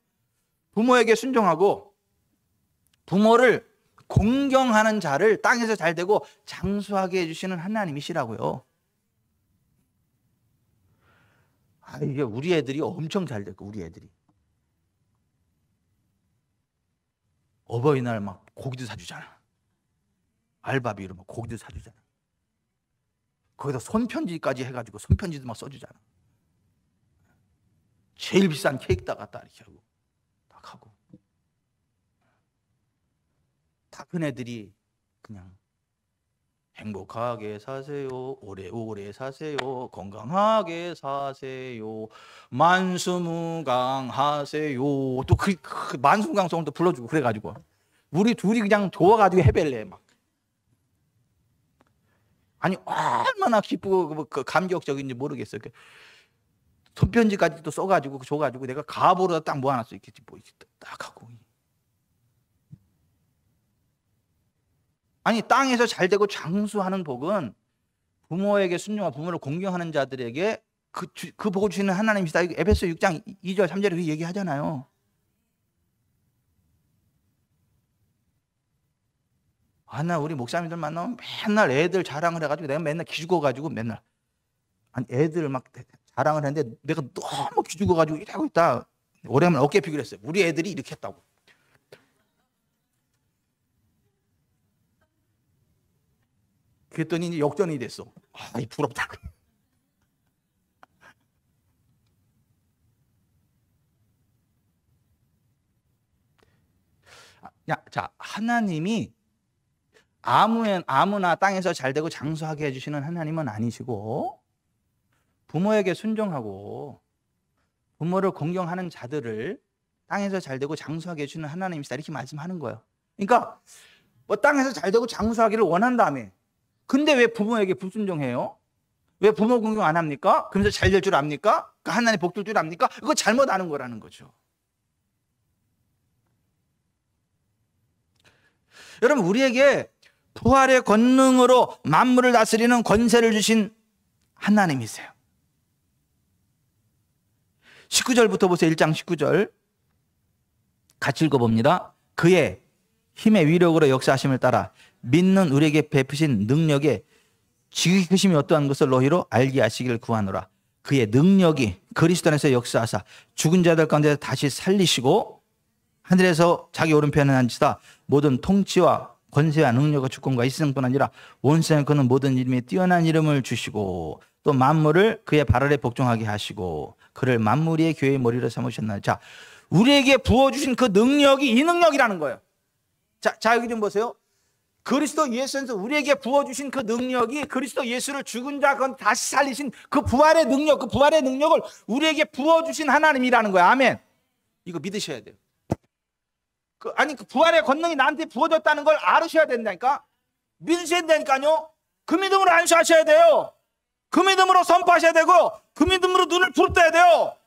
부모에게 순종하고 부모를 공경하는 자를 땅에서 잘되고 장수하게 해주시는 하나님이시라고요. 이게 우리 애들이 엄청 잘됐고 우리 애들이 어버이날 막 고기도 사주잖아. 알바비로 막 고기도 사주잖아. 거기다 손편지까지 해가지고 손편지도 막 써주잖아. 제일 비싼 케이크 다 갖다 이렇게 하고 딱 하고 다 그네들이 그냥 행복하게 사세요, 오래오래 사세요, 건강하게 사세요, 만수무강하세요. 또 그 만수무강송을 또 불러주고 그래가지고 우리 둘이 그냥 좋아가지고 해벨래 막. 아니 얼마나 기쁘고 그 감격적인지 모르겠어요. 손편지까지 또 써가지고 줘가지고 내가 가보로 딱 모아놨어. 이렇게 뭐 이렇게 딱 하고. 아니 땅에서 잘되고 장수하는 복은 부모에게 순종하고 부모를 공경하는 자들에게 그 복을 주시는 하나님이시다. 에베소 6장 2절 3절에 그 얘기하잖아요. 나 우리 목사님들 만나면 맨날 애들 자랑을 해가지고 내가 맨날 기죽어가지고 맨날 아니 애들 막 자랑을 했는데 내가 너무 기죽어가지고 이러고 있다. 오래간만에 어깨 피기를 했어요. 우리 애들이 이렇게 했다고. 그랬더니 이제 역전이 됐어. 이 부럽다. 자, 하나님이 아무나 땅에서 잘되고 장수하게 해주시는 하나님은 아니시고 부모에게 순종하고 부모를 공경하는 자들을 땅에서 잘되고 장수하게 해주시는 하나님이시다 이렇게 말씀하는 거예요. 그러니까 뭐 땅에서 잘되고 장수하기를 원한다며. 근데 왜 부모에게 불순종해요? 왜 부모 공경 안 합니까? 그러면서 잘 될 줄 압니까? 하나님 복 줄 줄 압니까? 이거 잘못 아는 거라는 거죠. 여러분 우리에게 부활의 권능으로 만물을 다스리는 권세를 주신 하나님이세요. 19절부터 보세요. 1장 19절 같이 읽어봅니다. 그의 힘의 위력으로 역사하심을 따라 믿는 우리에게 베푸신 능력에 지극히 크심이 어떠한 것을 너희로 알게 하시기를 구하노라. 그의 능력이 그리스도 안에서 역사하사 죽은 자들 가운데 다시 살리시고 하늘에서 자기 오른편에 앉으사 모든 통치와 권세와 능력과 주권과 이승뿐 아니라 온 세상에 그는 모든 이름에 뛰어난 이름을 주시고 또 만물을 그의 발 아래 복종하게 하시고 그를 만물 위의 교회의 머리로 삼으셨나니. 자, 우리에게 부어주신 그 능력이 이 능력이라는 거예요. 자 여기 좀 보세요. 그리스도 예수에서 우리에게 부어주신 그 능력이 그리스도 예수를 죽은 자 가운데 다시 살리신 그 부활의 능력, 그 부활의 능력을 우리에게 부어주신 하나님이라는 거예요. 아멘. 이거 믿으셔야 돼요. 그 부활의 권능이 나한테 부어졌다는 걸 알으셔야 된다니까. 믿으셔야 된다니까요. 그 믿음으로 안수하셔야 돼요. 그 믿음으로 선포하셔야 되고 그 믿음으로 눈을 부릅떠야 돼요.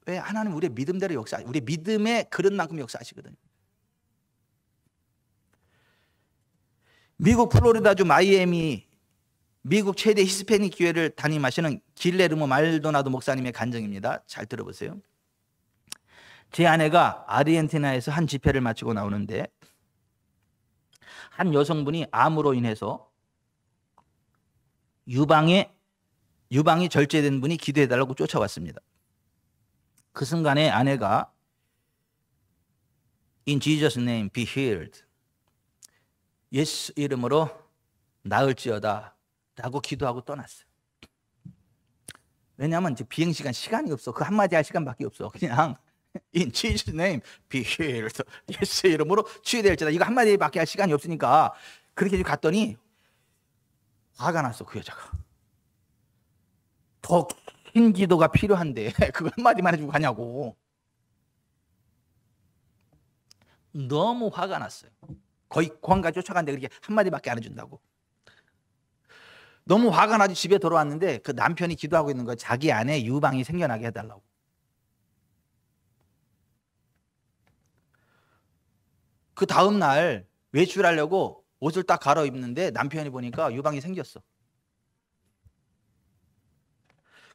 왜? 하나님 우리의 믿음대로 역사하시고 우리 믿음의 그릇만큼 역사하시거든요. 미국 플로리다주 마이애미 미국 최대 히스패닉 교회를 담임하시는 길레르모 말도나도 목사님의 간증입니다. 잘 들어보세요. 제 아내가 아르헨티나에서 한 집회를 마치고 나오는데 한 여성분이 암으로 인해서 유방이 절제된 분이 기도해달라고 쫓아왔습니다. 그 순간에 아내가 In Jesus' name be healed. 예수 이름으로 나을지어다 라고 기도하고 떠났어요. 왜냐하면 이제 비행시간 시간이 없어. 그 한마디 할 시간밖에 없어. 그냥 In Jesus' name be healed. 예수 이름으로 치유될지다. 이거 한마디밖에 할 시간이 없으니까 그렇게 갔더니 화가 났어. 그 여자가. 더 긴 기도가 필요한데 그거 한마디만 해주고 가냐고. 너무 화가 났어요. 거의 고항까지 쫓아갔는데 그렇게 한마디밖에 안 해준다고. 너무 화가 나서 집에 돌아왔는데 그 남편이 기도하고 있는 거예요. 자기 안에 유방이 생겨나게 해달라고. 그 다음 날 외출하려고 옷을 딱 갈아입는데 남편이 보니까 유방이 생겼어.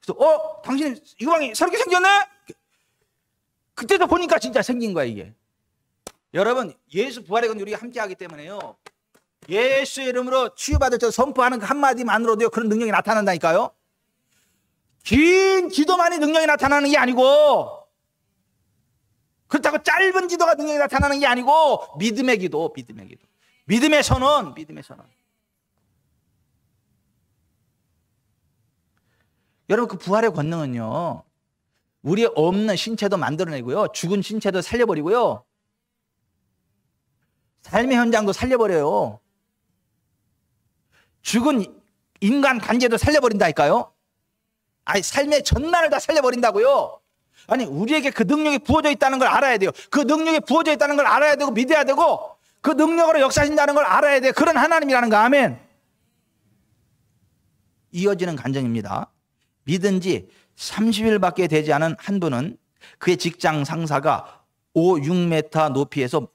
그래서 당신 유방이 새롭게 생겼네? 그때도 보니까 진짜 생긴 거야 이게. 여러분 예수 부활의 건 우리가 함께하기 때문에요. 예수 이름으로 치유받을 때 선포하는 그 한마디만으로도 그런 능력이 나타난다니까요. 긴 기도만이 능력이 나타나는 게 아니고 그렇다고 짧은 기도가 능력이 나타나는 게 아니고 믿음의 기도, 믿음의 기도. 믿음의 선언, 믿음의 선언. 여러분, 그 부활의 권능은요, 우리 없는 신체도 만들어내고요, 죽은 신체도 살려버리고요, 삶의 현장도 살려버려요. 죽은 인간 관계도 살려버린다니까요. 아니, 삶의 전반을 다 살려버린다고요. 아니, 우리에게 그 능력이 부어져 있다는 걸 알아야 돼요. 그 능력이 부어져 있다는 걸 알아야 되고 믿어야 되고, 그 능력으로 역사하신다는 걸 알아야 돼요. 그런 하나님이라는 거. 아멘. 이어지는 간증입니다. 믿은 지 30일밖에 되지 않은 한 분은 그의 직장 상사가 5, 6m 높이에서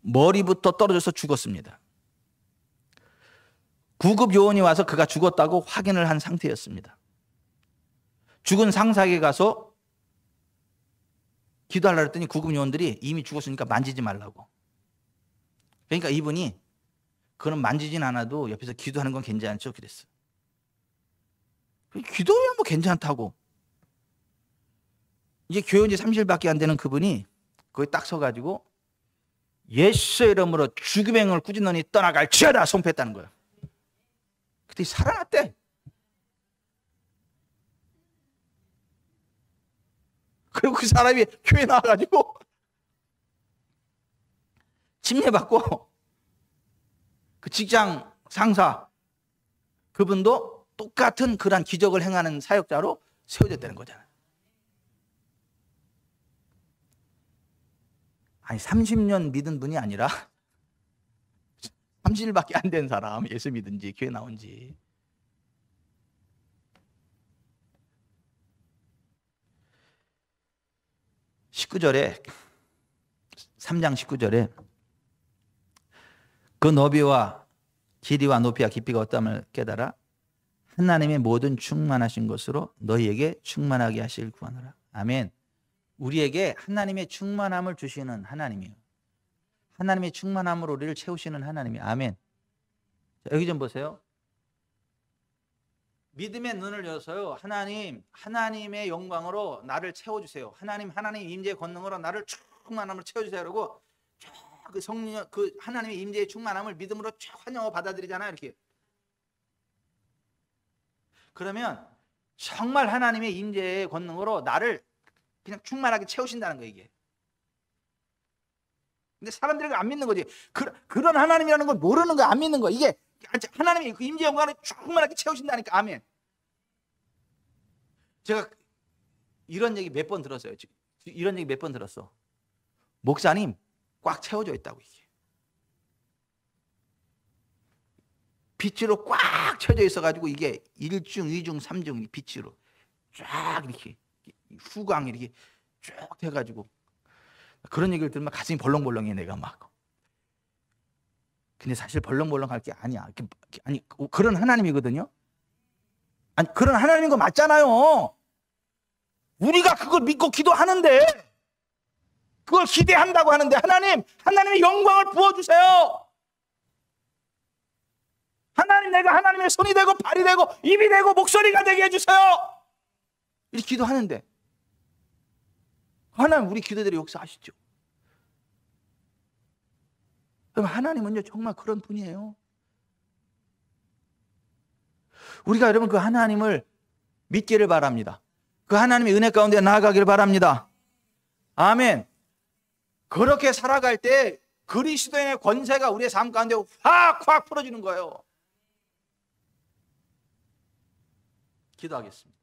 머리부터 떨어져서 죽었습니다. 구급 요원이 와서 그가 죽었다고 확인을 한 상태였습니다. 죽은 상사에게 가서 기도하려고 했더니 구급 요원들이 이미 죽었으니까 만지지 말라고. 그러니까 이분이 그는 만지진 않아도 옆에서 기도하는 건 괜찮죠? 그랬어요. 기도하면 뭐 괜찮다고. 이제 교회 온 지 30일밖에 안 되는 그분이 거기 딱 서가지고 예수의 이름으로 죽음의 영을 꾸짖노니 떠나갈지어다 선포했다는 거예요. 그때 살아났대. 그리고 그 사람이 교회 나와가지고 침례받고 그 직장 상사 그분도 똑같은 그러한 기적을 행하는 사역자로 세워졌다는 거잖아요. 아니 30년 믿은 분이 아니라 30일밖에 안 된 사람, 예수 믿은 지, 교회 나온 지. (19절에) 3장 19절에 그 너비와 길이와 높이와 깊이가 어떠함을 깨달아 하나님의 모든 충만하신 것으로 너희에게 충만하게 하실 구하노라. 아멘. 우리에게 하나님의 충만함을 주시는 하나님이에요. 하나님의 충만함으로 우리를 채우시는 하나님이에요. 아멘. 자, 여기 좀 보세요. 믿음의 눈을 열어서요, 하나님의 영광으로 나를 채워주세요. 하나님 임재의 권능으로 나를 충만함으로 채워주세요. 그러고 그 성령, 그 하나님의 임재의 충만함을 믿음으로 쫙 환영하고 받아들이잖아요. 이렇게. 그러면 정말 하나님의 임재의 권능으로 나를 그냥 충만하게 채우신다는 거예요, 이게. 근데 사람들이 안 믿는 거지. 그런 하나님이라는 걸 모르는 거야, 안 믿는 거야. 이게 하나님의 그 임재 영광을 충만하게 채우신다니까. 아멘. 제가 이런 얘기 몇 번 들었어요. 이런 얘기 몇 번 들었어. 목사님, 꽉 채워져 있다고, 이게. 빛으로 꽉 채워져 있어가지고 이게 1중, 2중, 3중 빛으로 쫙 이렇게 후광 이렇게 쭉 돼가지고 그런 얘기를 들으면 가슴이 벌렁벌렁해, 내가 막. 근데 사실 벌렁벌렁할 게 아니야. 아니, 그런 하나님이거든요. 아니, 그런 하나님인 거 맞잖아요. 우리가 그걸 믿고 기도하는데, 그걸 기대한다고 하는데, 하나님의 영광을 부어주세요. 내가 하나님의 손이 되고 발이 되고 입이 되고 목소리가 되게 해주세요. 이렇게 기도하는데 하나님 우리 기도대로 역사하시죠. 그럼 하나님은요 정말 그런 분이에요. 우리가 여러분 그 하나님을 믿기를 바랍니다. 그 하나님의 은혜 가운데 나아가기를 바랍니다. 아멘. 그렇게 살아갈 때 그리스도인의 권세가 우리의 삶 가운데 확 풀어지는 거예요. 기도하겠습니다.